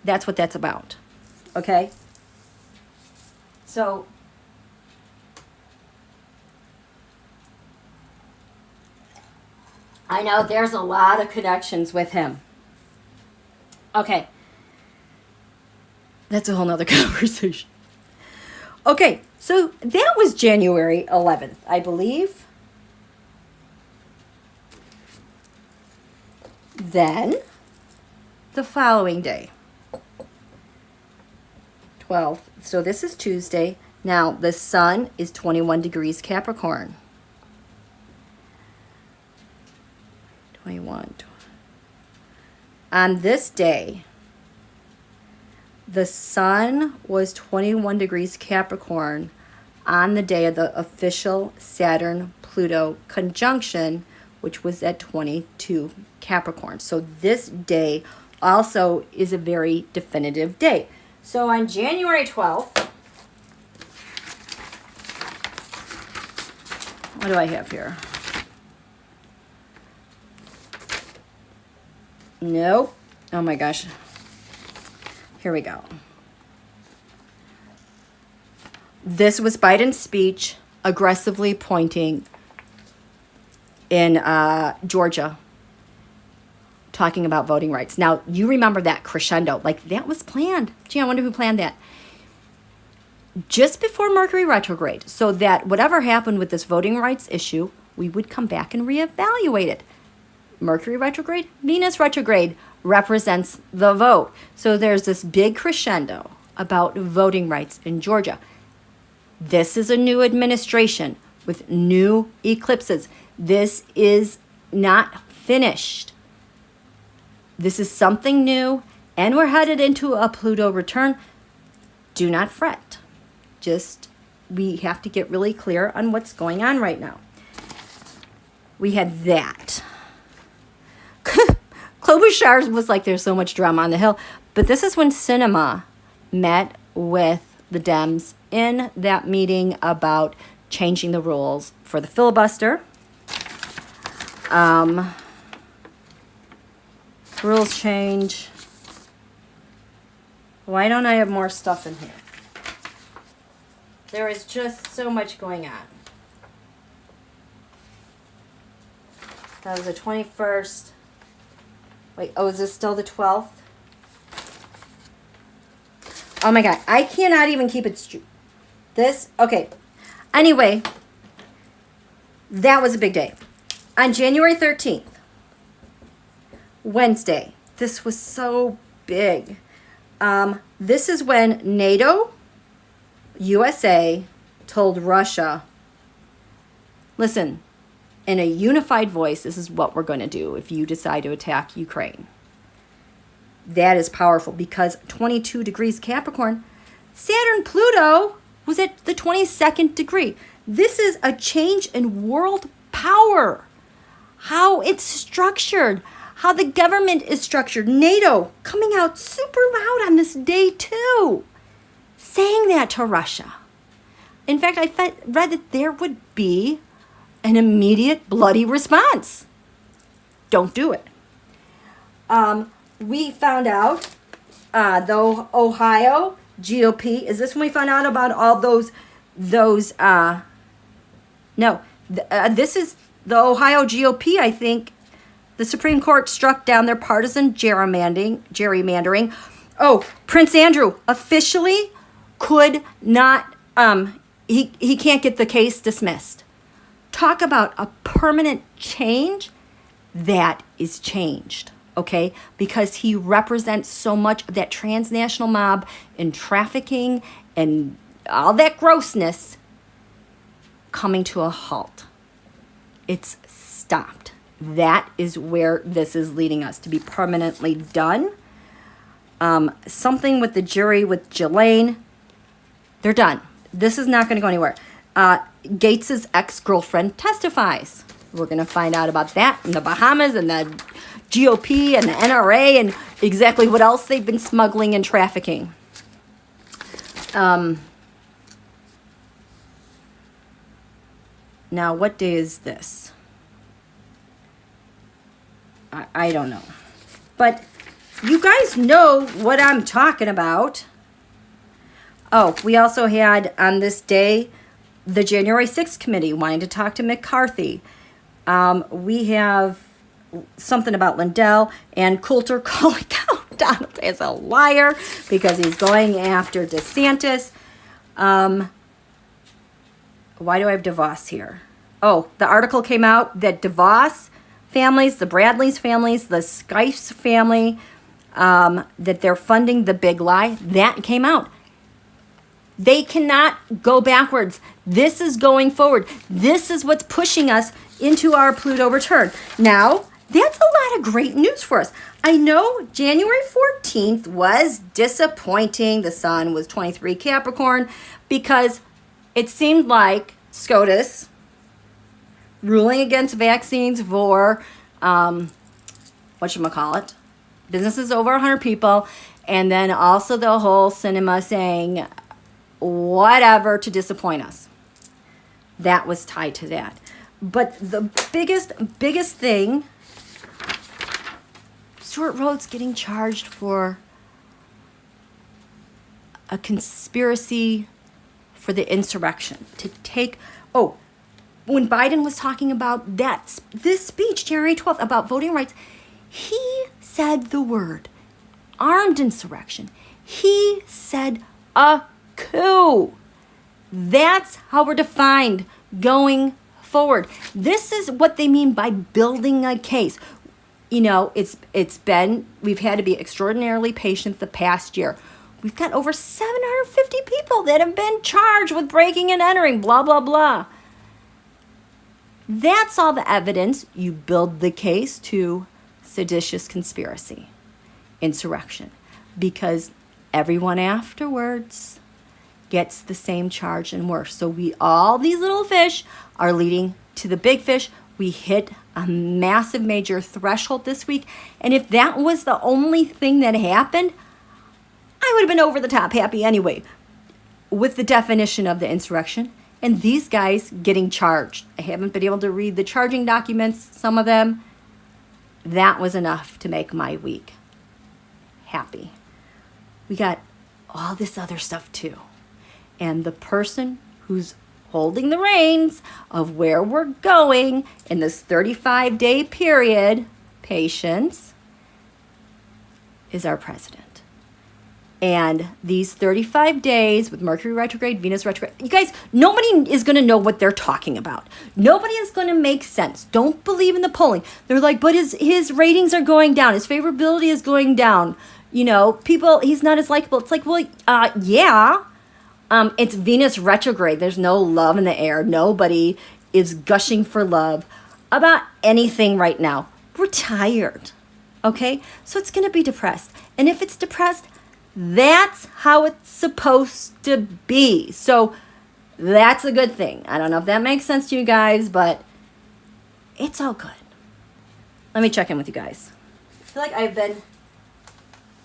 That's what that's about. Okay? So, I know there's a lot of connections with him. Okay. That's a whole nother conversation. Okay, so that was January 11th, I believe. Then, the following day, 12th. So this is Tuesday. Now, the sun is 21 degrees Capricorn. 21. On this day, the sun was 21 degrees Capricorn on the day of the official Saturn-Pluto conjunction, which was at 22 Capricorn. So this day also is a very definitive day. So on January 12th, what do I have here? Nope. Oh my gosh. Here we go. This was Biden's speech aggressively pointing in Georgia, talking about voting rights. Now, you remember that crescendo. Like, that was planned. Gee, I wonder who planned that. Just before Mercury retrograde, so that whatever happened with this voting rights issue, we would come back and reevaluate it. Mercury retrograde, Venus retrograde represents the vote. So there's this big crescendo about voting rights in Georgia. This is a new administration with new eclipses. This is not finished. This is something new, and we're headed into a Pluto return. Do not fret. Just, we have to get really clear on what's going on right now. We had that. Klobuchar was like, there's so much drama on the Hill. But this is when Sinema met with the Dems in that meeting about changing the rules for the filibuster. Rules change. Why don't I have more stuff in here? There is just so much going on. That was the 21st. Wait, oh, is this still the 12th? Oh my God, I cannot even keep it this, okay. Anyway, that was a big day. On January 13th, Wednesday, this was so big. This is when NATO, USA, told Russia, listen, in a unified voice, this is what we're going to do if you decide to attack Ukraine. That is powerful because 22 degrees Capricorn, Saturn-Pluto was at the 22nd degree. This is a change in world power, how it's structured, how the government is structured. NATO coming out super loud on this day too, saying that to Russia. In fact, I read that there would be an immediate bloody response. Don't do it. We found out the Ohio GOP. Is this when we found out about all those? No, this is the Ohio GOP. I think the Supreme Court struck down their partisan gerrymandering. Oh, Prince Andrew officially could not he can't get the case dismissed. Talk about a permanent change. That is changed, okay? Because he represents so much of that transnational mob and trafficking and all that grossness coming to a halt. It's stopped. That is where this is leading us, to be permanently done. Something with the jury with Ghislaine, they're done. This is not going to go anywhere. Gates's ex-girlfriend testifies. We're going to find out about that in the Bahamas and the GOP and the NRA and exactly what else they've been smuggling and trafficking. Now, what day is this? I don't know. But you guys know what I'm talking about. Oh, we also had on this day the January 6th committee wanting to talk to McCarthy. We have something about Lindell and Coulter calling out Donald as a liar because he's going after DeSantis. Why do I have DeVos here? Oh, the article came out that DeVos families, the Bradley's families, the Skyfes family, that they're funding the big lie. That came out. They cannot go backwards. This is going forward. This is what's pushing us into our Pluto return. Now, that's a lot of great news for us. I know January 14th was disappointing. The sun was 23 Capricorn because it seemed like SCOTUS ruling against vaccines for, whatchamacallit, businesses over 100 people, and then also the whole Sinema saying whatever to disappoint us. That was tied to that. But the biggest thing, Stuart Rhodes getting charged for a conspiracy for the insurrection to take, when Biden was talking about this speech, January 12th, about voting rights, he said the word armed insurrection. He said a coup. That's how we're defined going forward. This is what they mean by building a case. You know, we've had to be extraordinarily patient the past year. We've got over 750 people that have been charged with breaking and entering, blah, blah, blah. That's all the evidence. You build the case to seditious conspiracy, insurrection, because everyone afterwards gets the same charge and worse. So all these little fish are leading to the big fish. We hit a massive major threshold this week. And if that was the only thing that happened, I would have been over the top happy anyway with the definition of the insurrection and these guys getting charged. I haven't been able to read the charging documents, some of them. That was enough to make my week happy. We got all this other stuff too. And the person who's holding the reins of where we're going in this 35-day period, patience, is our president. And these 35 days with Mercury retrograde, Venus retrograde, you guys, nobody is going to know what they're talking about. Nobody is going to make sense. Don't believe in the polling. They're like, but his ratings are going down. His favorability is going down. You know, he's not as likable. It's like, well, yeah. It's Venus retrograde. There's no love in the air. Nobody is gushing for love about anything right now. We're tired. Okay? So it's going to be depressed. And if it's depressed, that's how it's supposed to be. So that's a good thing. I don't know if that makes sense to you guys, but it's all good. Let me check in with you guys. I feel like I've been...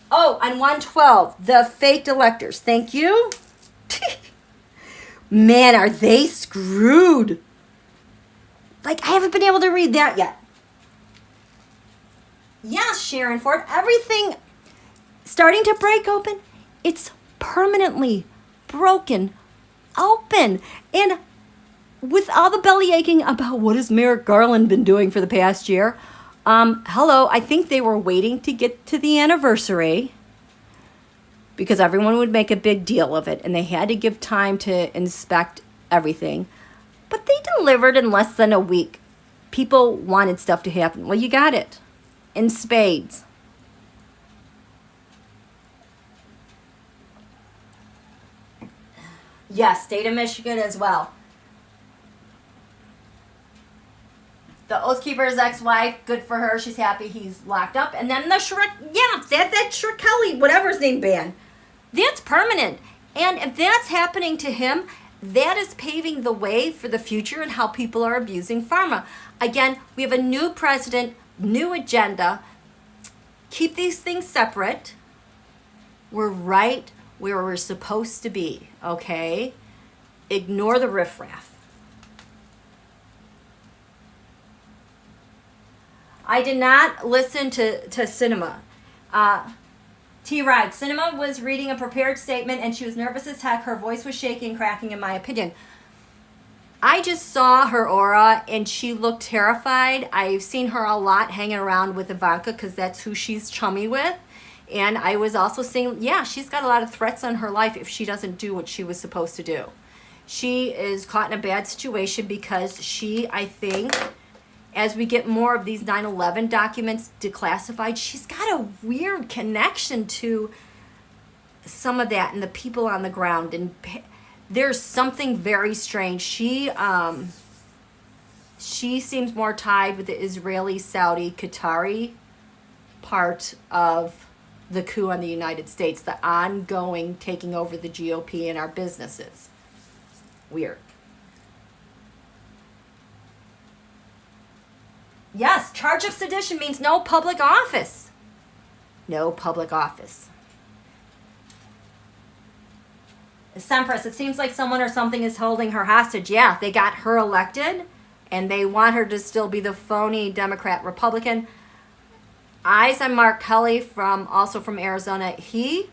Oh, on 112, the faked electors. Thank you. Man, are they screwed. Like, I haven't been able to read that yet. Yes, Sharon Ford, everything starting to break open. It's permanently broken open. And with all the belly aching about what has Merrick Garland been doing for the past year, hello, I think they were waiting to get to the anniversary because everyone would make a big deal of it, and they had to give time to inspect everything, but they delivered in less than a week. People wanted stuff to happen. Well, you got it in spades. Yes, state of Michigan as well. The Oath Keeper's ex-wife, good for her. She's happy he's locked up. And then the Shrek, yeah, that Shrek Kelly, whatever his name, ban. That's permanent. And if that's happening to him, that is paving the way for the future and how people are abusing pharma. Again, we have a new president, new agenda. Keep these things separate. We're right where we're supposed to be, okay? Ignore the riffraff. I did not listen to Sinema. T-Ride. Sinema was reading a prepared statement and she was nervous as heck. Her voice was shaking, cracking, in my opinion. I just saw her aura and she looked terrified. I've seen her a lot hanging around with Ivanka because that's who she's chummy with. And I was also seeing, yeah, she's got a lot of threats on her life if she doesn't do what she was supposed to do. She is caught in a bad situation because she, I think, as we get more of these 9/11 documents declassified, she's got a weird connection to some of that and the people on the ground. And there's something very strange. She seems more tied with the Israeli, Saudi, Qatari part of the coup on the United States, the ongoing taking over the GOP and our businesses. Weird. Yes, charge of sedition means no public office. No public office. Sempress, it seems like someone or something is holding her hostage. Yeah, they got her elected, and they want her to still be the phony Democrat Republican. Eyes on Mark Kelly, also from Arizona. He's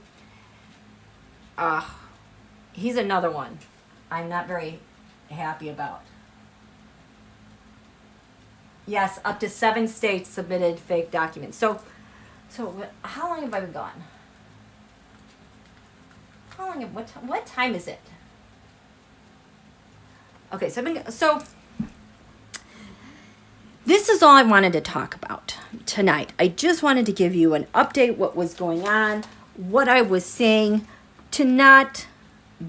another one I'm not very happy about. Yes, up to 7 states submitted fake documents. So how long have I been gone? What time is it? Okay, so this is all I wanted to talk about tonight. I just wanted to give you an update, what was going on, what I was saying, to not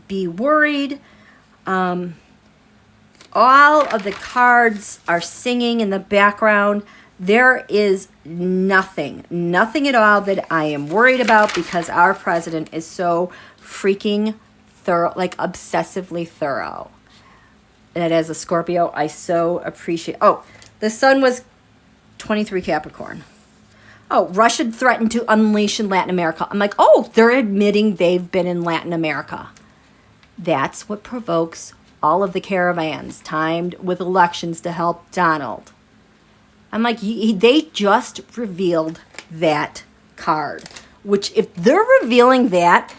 be worried. All of the cards are singing in the background. There is nothing at all that I am worried about because our president is so freaking thorough, like obsessively thorough. And as a Scorpio, I so appreciate. Oh, the sun was 23 Capricorn. Oh, Russia threatened to unleash in Latin America. I'm like, oh, they're admitting they've been in Latin America. That's what provokes all of the caravans timed with elections to help Donald. I'm like, they just revealed that card. Which, if they're revealing that,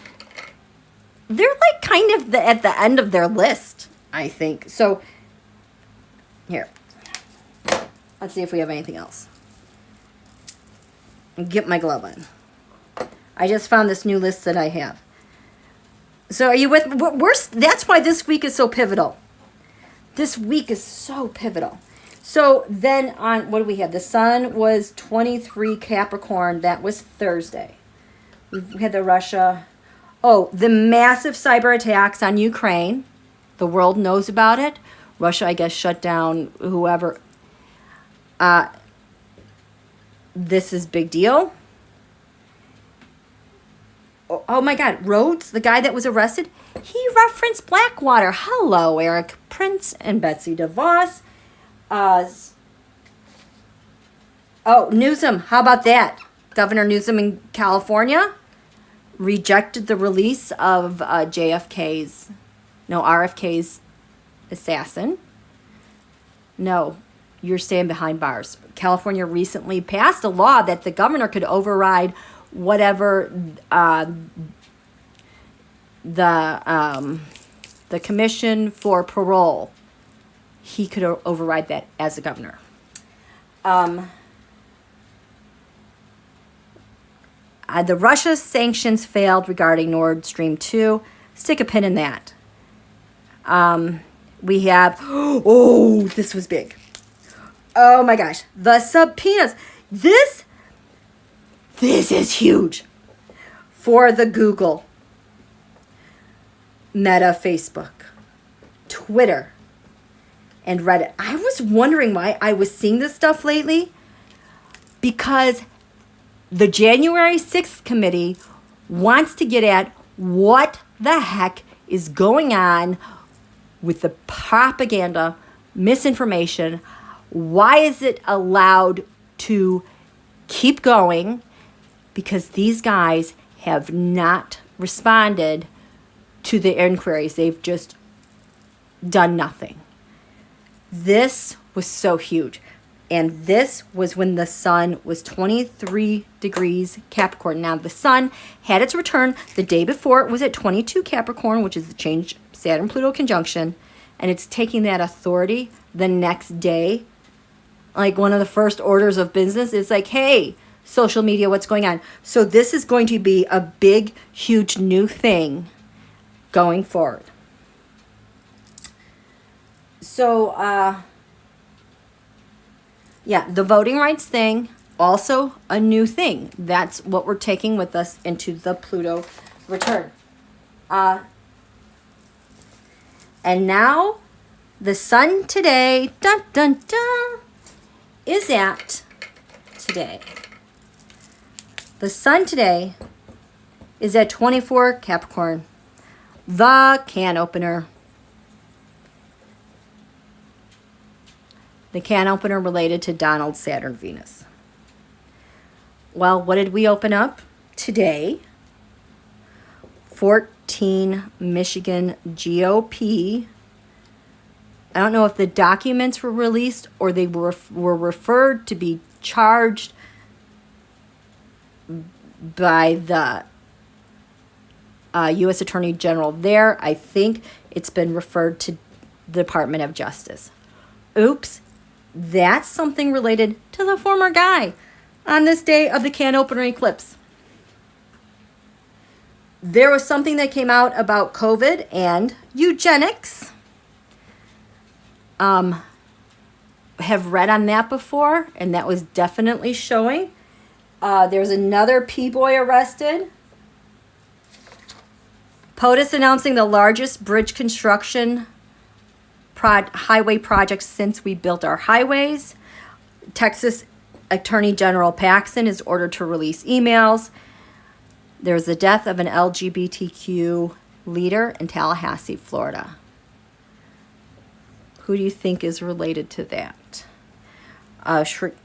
they're like kind of at the end of their list, I think. So, here. Let's see if we have anything else. Get my glove on. I just found this new list that I have. So are you with? That's why this week is so pivotal. This week is so pivotal. So then on, what do we have? The sun was 23 Capricorn. That was Thursday. We had the Russia. Oh, the massive cyber attacks on Ukraine. The world knows about it. Russia, I guess, shut down whoever. This is big deal. Oh my God, Rhodes, the guy that was arrested, he referenced Blackwater. Hello, Eric Prince and Betsy DeVos. Newsom, how about that? Governor Newsom in California rejected the release of RFK's assassin. No, you're staying behind bars. California recently passed a law that the governor could override whatever the commission for parole, he could override that as a governor. The Russia sanctions failed regarding Nord Stream 2. Stick a pin in that. We have, oh, this was big. Oh my gosh, the subpoenas. This is huge for the Google, Meta, Facebook, Twitter, and Reddit. I was wondering why I was seeing this stuff lately, because the January 6th committee wants to get at what the heck is going on with the propaganda, misinformation. Why is it allowed to keep going? Because these guys have not responded to the inquiries. They've just done nothing. This was so huge. And this was when the sun was 23 degrees Capricorn. Now, the sun had its return the day before. It was at 22 Capricorn, which is the change Saturn-Pluto conjunction. And it's taking that authority the next day. Like one of the first orders of business is like, hey, social media, what's going on? So this is going to be a big, huge new thing going forward. So, yeah, the voting rights thing, also a new thing. That's what we're taking with us into the Pluto return. And now, the sun today, dun dun dun, is at today. The sun today is at 24 Capricorn, the can opener. The can opener related to Donald, Saturn, Venus. Well, what did we open up today? 14 Michigan GOP. I don't know if the documents were released or they were referred to be charged by the U.S. Attorney General there. I think it's been referred to the Department of Justice. Oops. That's something related to the former guy on this day of the can opener eclipse. There was something that came out about COVID and eugenics. Have read on that before, and that was definitely showing. There's another P-boy arrested. POTUS announcing the largest bridge construction highway project since we built our highways. Texas Attorney General Paxton is ordered to release emails. There's the death of an LGBTQ leader in Tallahassee, Florida. Who do you think is related to that?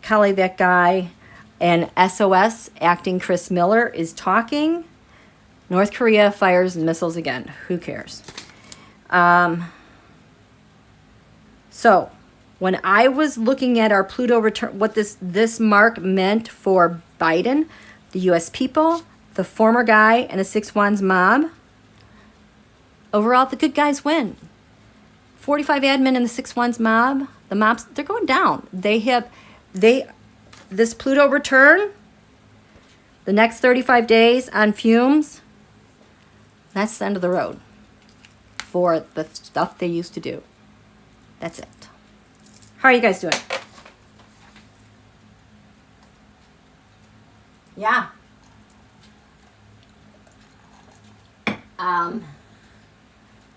Kelly, that guy, and SOS acting Chris Miller is talking. North Korea fires missiles again. Who cares? So, when I was looking at our Pluto return, what this mark meant for Biden, the U.S. people, the former guy, and the Six Wands mob, overall, the good guys win. 45 admin and the Six Wands mob, the mobs, they're going down. This Pluto return, the next 35 days on FUMES, that's the end of the road for the stuff they used to do. That's it. How are you guys doing? Yeah.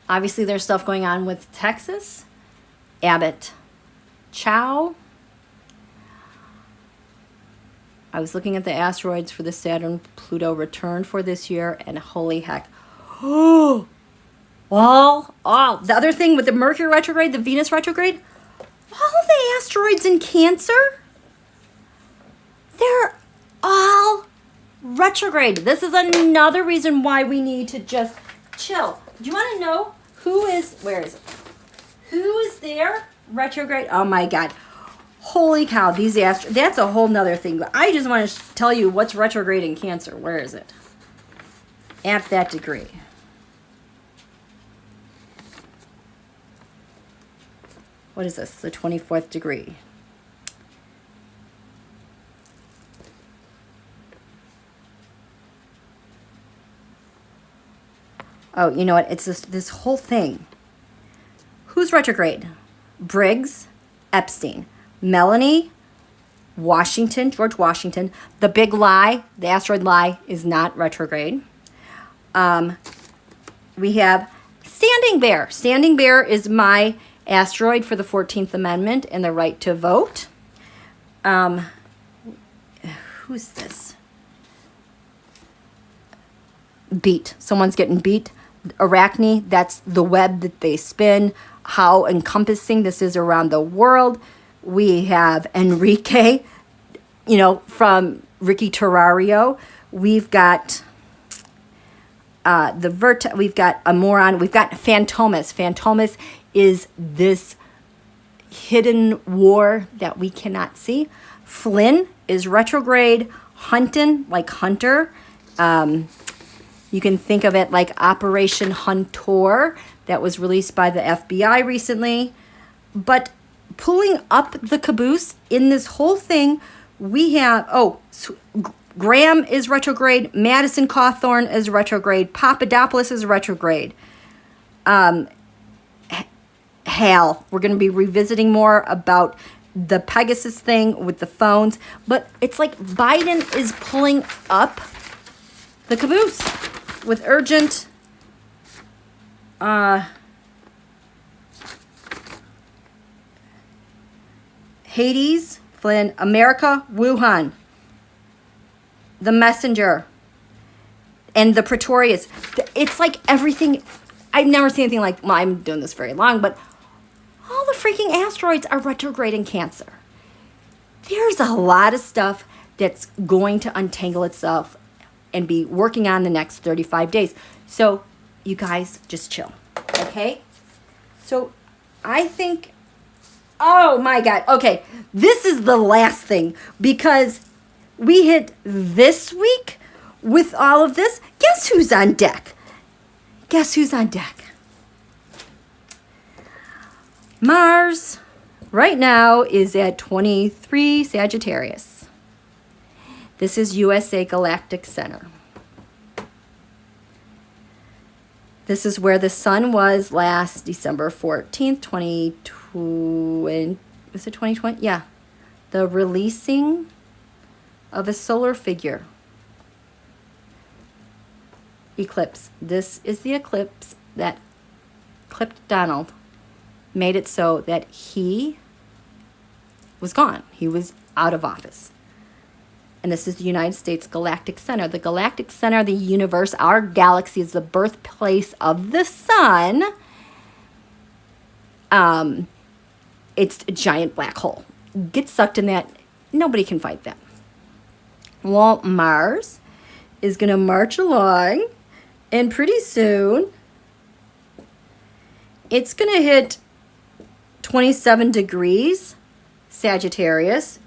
Obviously, there's stuff going on with Texas. Abbott. Chow. I was looking at the asteroids for the Saturn-Pluto return for this year, and holy heck. Oh, the other thing with the Mercury retrograde, the Venus retrograde, all the asteroids in Cancer, they're all retrograde. This is another reason why we need to just chill. Do you want to know where is it? Who is there? Retrograde. Oh my God. Holy cow. These asteroids, that's a whole nother thing. But I just want to tell you what's retrograde in Cancer. Where is it? At that degree. What is this? The 24th degree. Oh, you know what? It's this whole thing. Who's is retrograde. Briggs, Epstein, Melanie, Washington, George Washington. The big lie, the asteroid lie, is not retrograde. We have Standing Bear. Standing Bear is my asteroid for the 14th Amendment and the right to vote. Who's this? Beat. Someone's getting beat. Arachne, that's the web that they spin. How encompassing this is around the world. We have Enrique, you know, from Ricky Terrario. We've got we've got a moron. We've got Phantomas. Phantomas is this hidden war that we cannot see. Flynn is retrograde. Huntin, like hunter. You can think of it like Operation Hunter that was released by the FBI recently. But pulling up the caboose in this whole thing, we have, Graham is retrograde. Madison Cawthorn is retrograde. Papadopoulos is retrograde. Hal, we're going to be revisiting more about the Pegasus thing with the phones. But it's like Biden is pulling up the caboose with urgent Hades, Flynn, America, Wuhan, the Messenger, and the Pretorius. It's like everything. I've never seen anything like, well, I'm doing this very long, but all the freaking asteroids are retrograde in Cancer. There's a lot of stuff that's going to untangle itself and be working on the next 35 days. So you guys just chill, okay? So I think, oh my God, okay, this is the last thing because we hit this week with all of this. Guess who's on deck? Guess who's on deck? Mars right now is at 23 Sagittarius. This is USA Galactic Center. This is where the sun was last December 14th, 2020. Was it 2020? Yeah. The releasing of a solar figure. Eclipse. This is the eclipse that clipped Donald. Made it so that he was gone. He was out of office. And this is the United States Galactic Center. The Galactic Center of the universe, our galaxy, is the birthplace of the sun. It's a giant black hole. Get sucked in that. Nobody can fight that. Well, Mars is going to march along. And pretty soon, it's going to hit 27 degrees Sagittarius.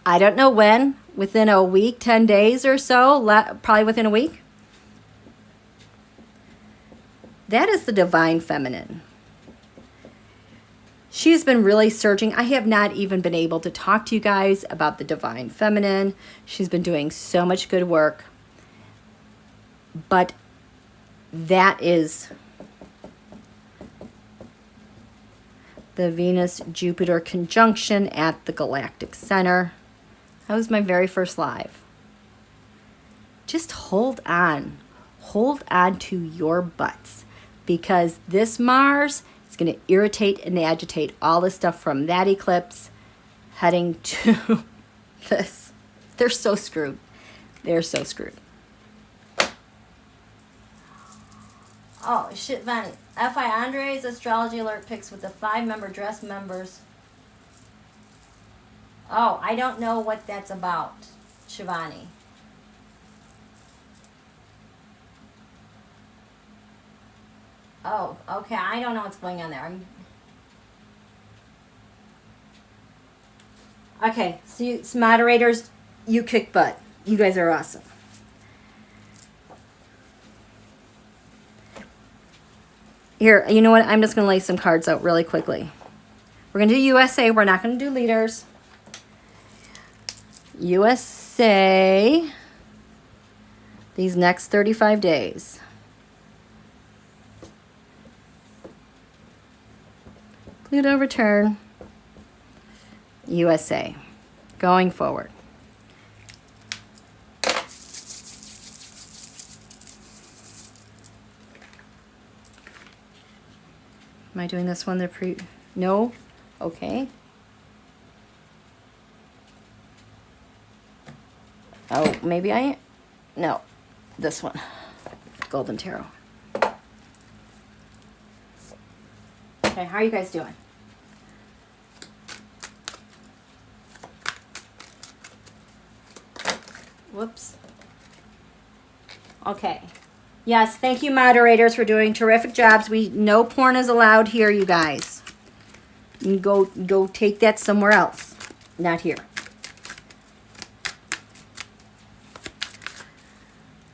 I don't know when. Within a week, 10 days or so, probably within a week. That is the divine feminine. She's been really surging. I have not even been able to talk to you guys about the divine feminine. She's been doing so much good work. But that is the Venus-Jupiter conjunction at the galactic center. That was my very first live. Just hold on. Hold on to your butts. Because this Mars is going to irritate and agitate all the stuff from that eclipse heading to this. They're so screwed. They're so screwed. Oh, shit, Vanny. F.I. Andre's astrology alert picks with the 5-member dress members. Oh, I don't know what that's about, Shivani. Oh, okay. I don't know what's going on there. Okay, so you moderators, you kick butt. You guys are awesome. Here, you know what? I'm just going to lay some cards out really quickly. We're going to do USA. We're not going to do leaders. USA, these next 35 days. Pluto return, USA, going forward. Am I doing this one? No? Okay. Oh, maybe I am. No, this one. Golden Tarot. Okay, how are you guys doing? Whoops. Okay. Yes, thank you moderators for doing terrific jobs. No porn is allowed here, you guys. You can go take that somewhere else. Not here.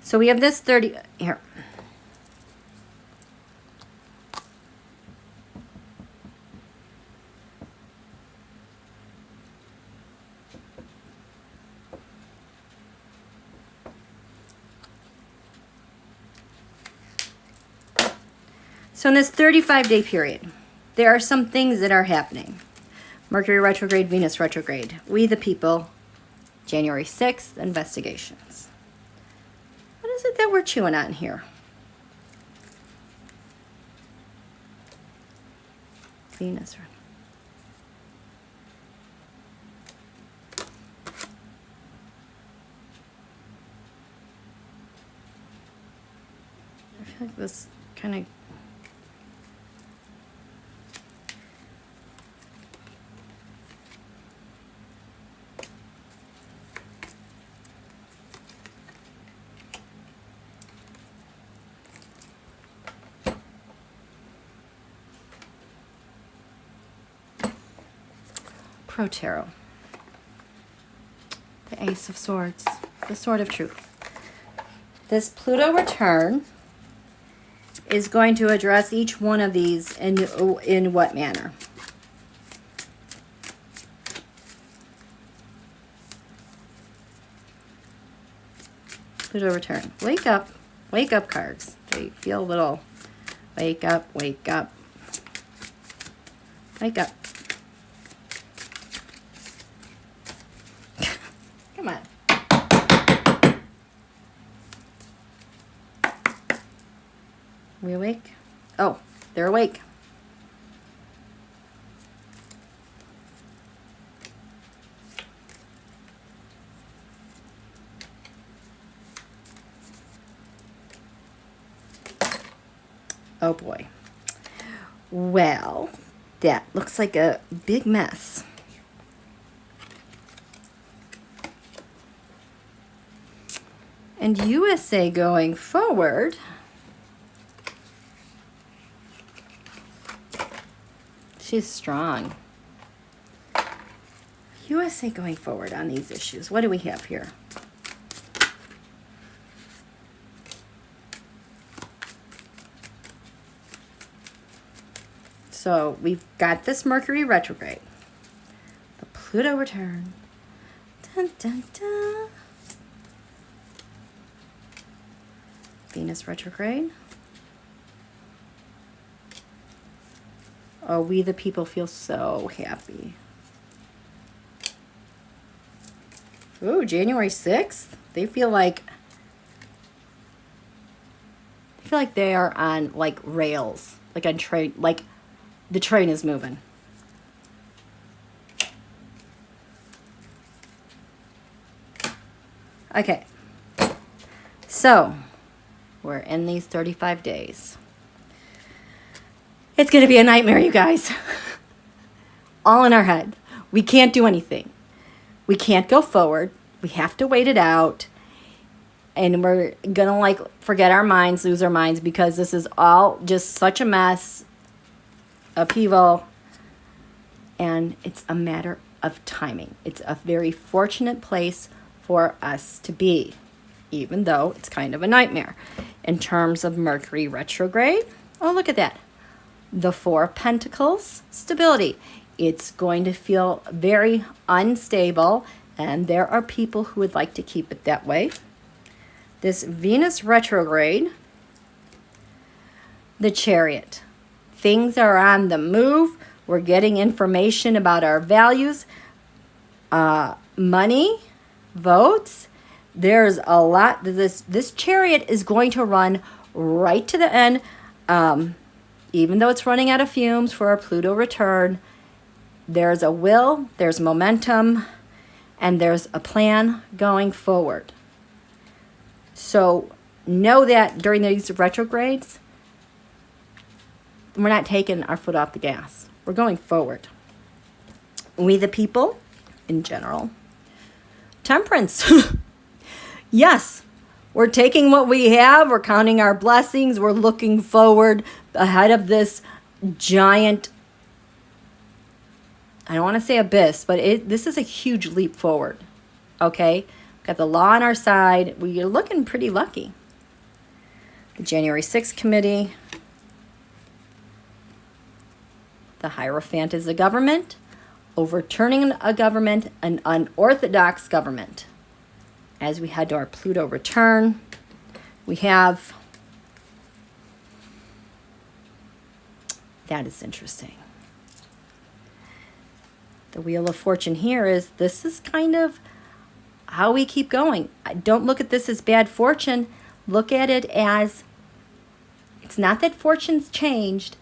So we have this 30 here. So in this 35-day period, there are some things that are happening. Mercury retrograde, Venus retrograde. We the people, January 6th, investigations. What is it that we're chewing on here? Venus. I feel like this kind of... Pro Tarot. The Ace of Swords. The Sword of Truth. This Pluto return is going to address each one of these in what manner? Pluto return. Wake up. Wake up cards. They feel a little... Wake up, wake up. Wake up. Come on. We awake? Oh, they're awake. Oh boy. Well, that looks like a big mess. And USA going forward, she's strong. USA going forward on these issues. What do we have here? So we've got this Mercury retrograde, the Pluto return. Dun, dun, dun. Venus retrograde. Oh, we the people feel so happy. Ooh, January 6th. They feel like they are on like rails, like on train, like the train is moving. Okay. So, we're in these 35 days. It's going to be a nightmare, you guys. All in our head. We can't do anything. We can't go forward. We have to wait it out. And we're going to like forget our minds, lose our minds, because this is all just such a mess, upheaval, and it's a matter of timing. It's a very fortunate place for us to be, even though it's kind of a nightmare. In terms of Mercury retrograde, oh, look at that. The Four of Pentacles, stability. It's going to feel very unstable, and there are people who would like to keep it that way. This Venus retrograde, the Chariot. Things are on the move. We're getting information about our values, money, votes. There's a lot. This chariot is going to run right to the end, even though it's running out of fumes for our Pluto return. There's a will, there's momentum, and there's a plan going forward. So know that during these retrogrades, we're not taking our foot off the gas. We're going forward. We the people, in general. Temperance. Yes, we're taking what we have. We're counting our blessings. We're looking forward ahead of this giant, I don't want to say abyss, but this is a huge leap forward. Okay? Got the law on our side. We're looking pretty lucky. The January 6th committee. The Hierophant is the government. Overturning a government, an unorthodox government. As we head to our Pluto return, we have, that is interesting. The Wheel of Fortune here is, this is kind of how we keep going. Don't look at this as bad fortune. Look at it as, it's not that fortune's changed.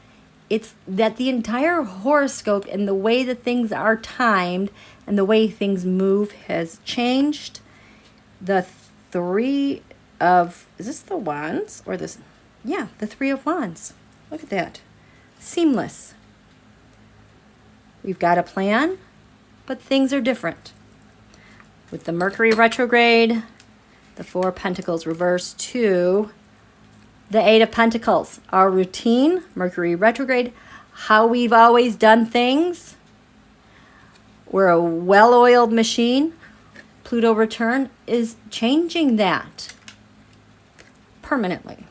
It's that the entire horoscope and the way that things are timed and the way things move has changed. The Three of, is this the Wands or this? Yeah, the Three of Wands. Look at that. Seamless. We've got a plan, but things are different. With the Mercury retrograde, the Four of Pentacles reversed to the Eight of Pentacles. Our routine, Mercury retrograde, how we've always done things. We're a well-oiled machine. Pluto return is changing that permanently.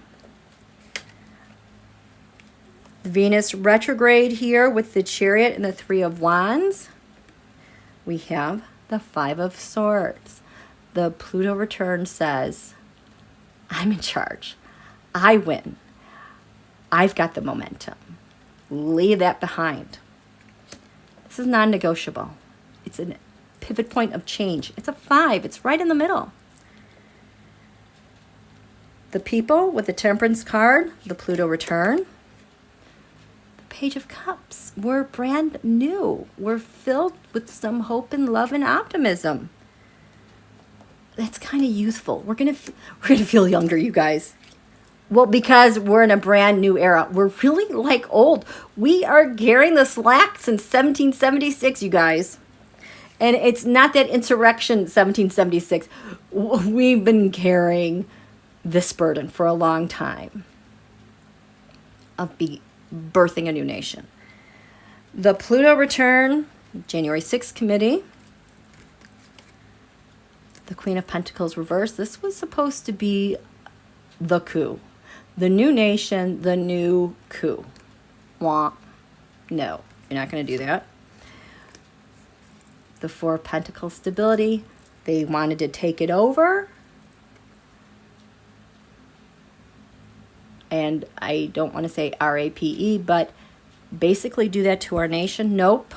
Venus retrograde here with the Chariot and the Three of Wands. We have the Five of Swords. The Pluto return says, I'm in charge. I win. I've got the momentum. Leave that behind. This is non-negotiable. It's a pivot point of change. It's a 5. It's right in the middle. The People with the Temperance card, the Pluto return. The Page of Cups. We're brand new. We're filled with some hope and love and optimism. That's kind of youthful. We're gonna feel younger, you guys. Well, because we're in a brand new era. We're really like old. We are carrying the slack since 1776, you guys. And it's not that insurrection 1776. We've been carrying this burden for a long time of birthing a new nation. The Pluto return, January 6th committee. The Queen of Pentacles reversed. This was supposed to be the coup. The new nation, the new coup. Wah. No, you're not going to do that. The Four of Pentacles stability. They wanted to take it over. And I don't want to say RAPE, but basically do that to our nation. Nope.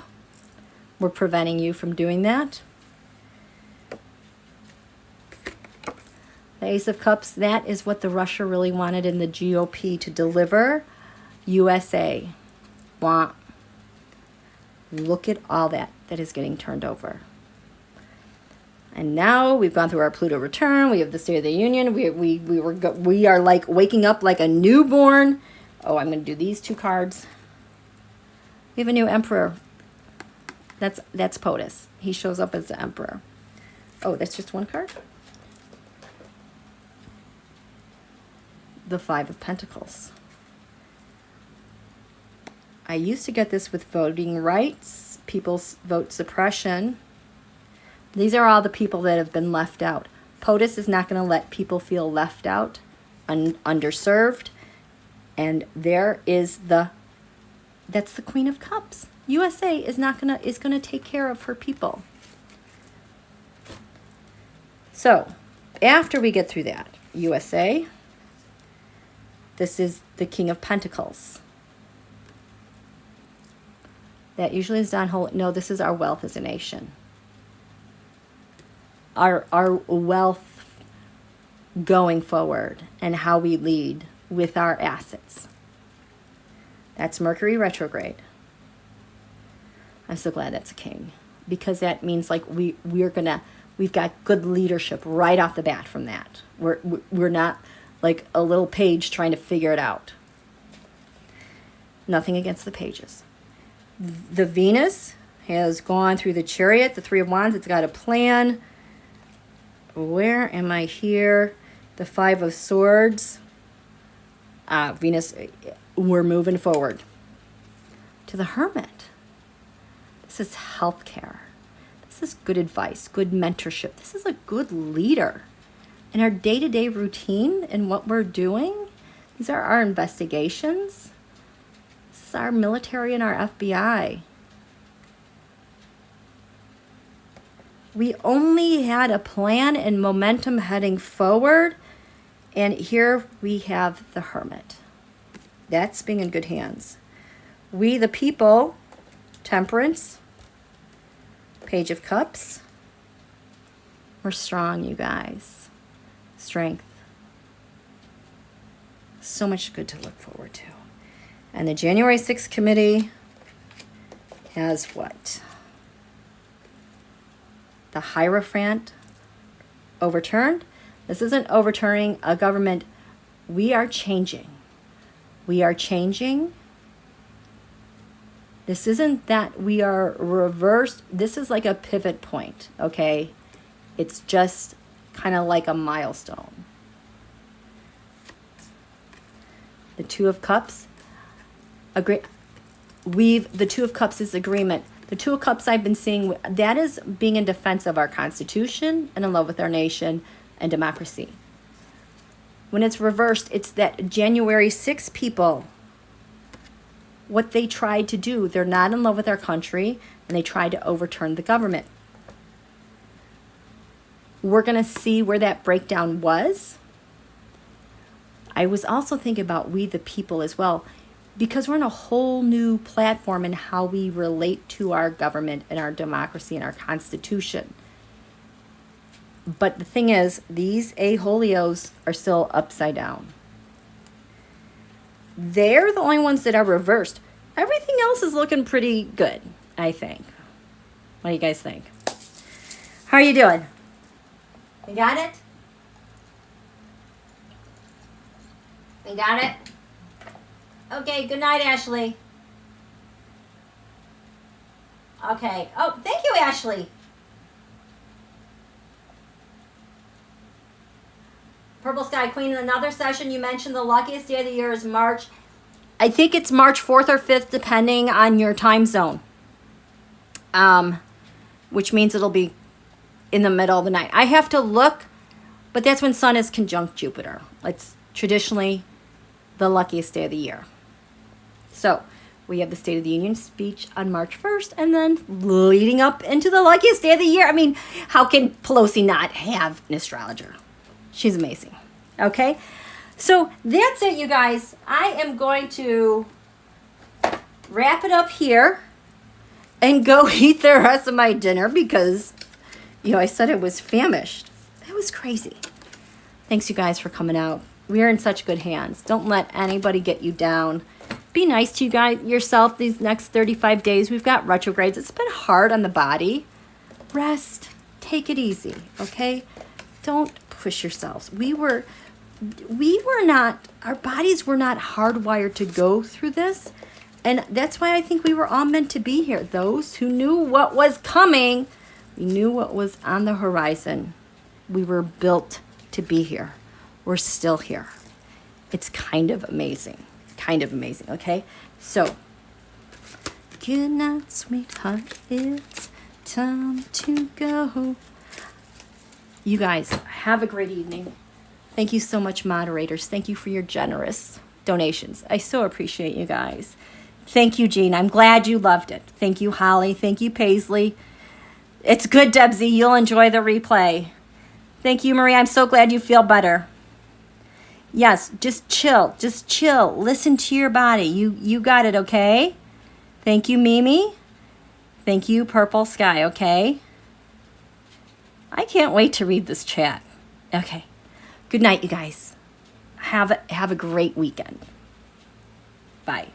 We're preventing you from doing that. The Ace of Cups, that is what the Russia really wanted in the GOP to deliver. USA. Wah. Look at all that is getting turned over. And now we've gone through our Pluto return. We have the State of the Union. We are like waking up like a newborn. Oh, I'm going to do these two cards. We have a new emperor. That's POTUS. He shows up as the emperor. Oh, that's just one card? The Five of Pentacles. I used to get this with voting rights, people's vote suppression. These are all the people that have been left out. POTUS is not going to let people feel left out, underserved. And there is that's the Queen of Cups. USA is going to take care of her people. So, after we get through that, USA, this is the King of Pentacles. That usually is on hold. No, this is our wealth as a nation. Our wealth going forward and how we lead with our assets. That's Mercury retrograde. I'm so glad that's a king, because that means like we've got good leadership right off the bat from that. We're not like a little page trying to figure it out. Nothing against the pages. The Venus has gone through the Chariot, the Three of Wands. It's got a plan. Where am I here? The Five of Swords. Venus, we're moving forward. To the Hermit. This is healthcare. This is good advice, good mentorship. This is a good leader. In our day-to-day routine and what we're doing, these are our investigations. This is our military and our FBI. We only had a plan and momentum heading forward, and here we have the Hermit. That's being in good hands. We the people, Temperance, Page of Cups. We're strong, you guys. Strength. So much good to look forward to. And the January 6th committee has what? The Hierophant overturned. This isn't overturning a government. We are changing. We are changing. This isn't that we are reversed. This is like a pivot point, okay? It's just kind of like a milestone. The Two of Cups. The Two of Cups is agreement. The Two of Cups I've been seeing, that is being in defense of our Constitution and in love with our nation and democracy. When it's reversed, it's that January 6 people, what they tried to do. They're not in love with our country, and they tried to overturn the government. We're going to see where that breakdown was. I was also thinking about we the people as well, because we're in a whole new platform in how we relate to our government and our democracy and our Constitution. But the thing is, these a-holios are still upside down. They're the only ones that are reversed. Everything else is looking pretty good, I think. What do you guys think? How are you doing? You got it? You got it? Okay, good night, Ashley. Okay. Oh, thank you, Ashley. Purple Sky Queen, in another session, you mentioned the luckiest day of the year is March. I think it's March 4th or 5th, depending on your time zone. Which means it'll be in the middle of the night. I have to look, but that's when Sun is conjunct Jupiter. It's traditionally the luckiest day of the year. So we have the State of the Union speech on March 1st, and then leading up into the luckiest day of the year. I mean, how can Pelosi not have an astrologer? She's amazing. Okay? So that's it, you guys. I am going to wrap it up here and go eat the rest of my dinner because, you know, I said I was famished. That was crazy. Thanks, you guys, for coming out. We are in such good hands. Don't let anybody get you down. Be nice to you guys, yourself these next 35 days. We've got retrogrades. It's been hard on the body. Rest. Take it easy, okay? Don't push yourselves. We were not, our bodies were not hardwired to go through this. And that's why I think we were all meant to be here. Those who knew what was coming, we knew what was on the horizon. We were built to be here. We're still here. It's kind of amazing. Kind of amazing, okay? So, good night, sweetheart. It's time to go. You guys, have a great evening. Thank you so much, moderators. Thank you for your generous donations. I so appreciate you guys. Thank you, Jean. I'm glad you loved it. Thank you, Holly. Thank you, Paisley. It's good, Debsy. You'll enjoy the replay. Thank you, Marie. I'm so glad you feel better. Yes, just chill. Just chill. Listen to your body. You got it, okay? Thank you, Mimi. Thank you, Purple Sky, okay? I can't wait to read this chat. Okay. Good night, you guys. Have a great weekend. Bye.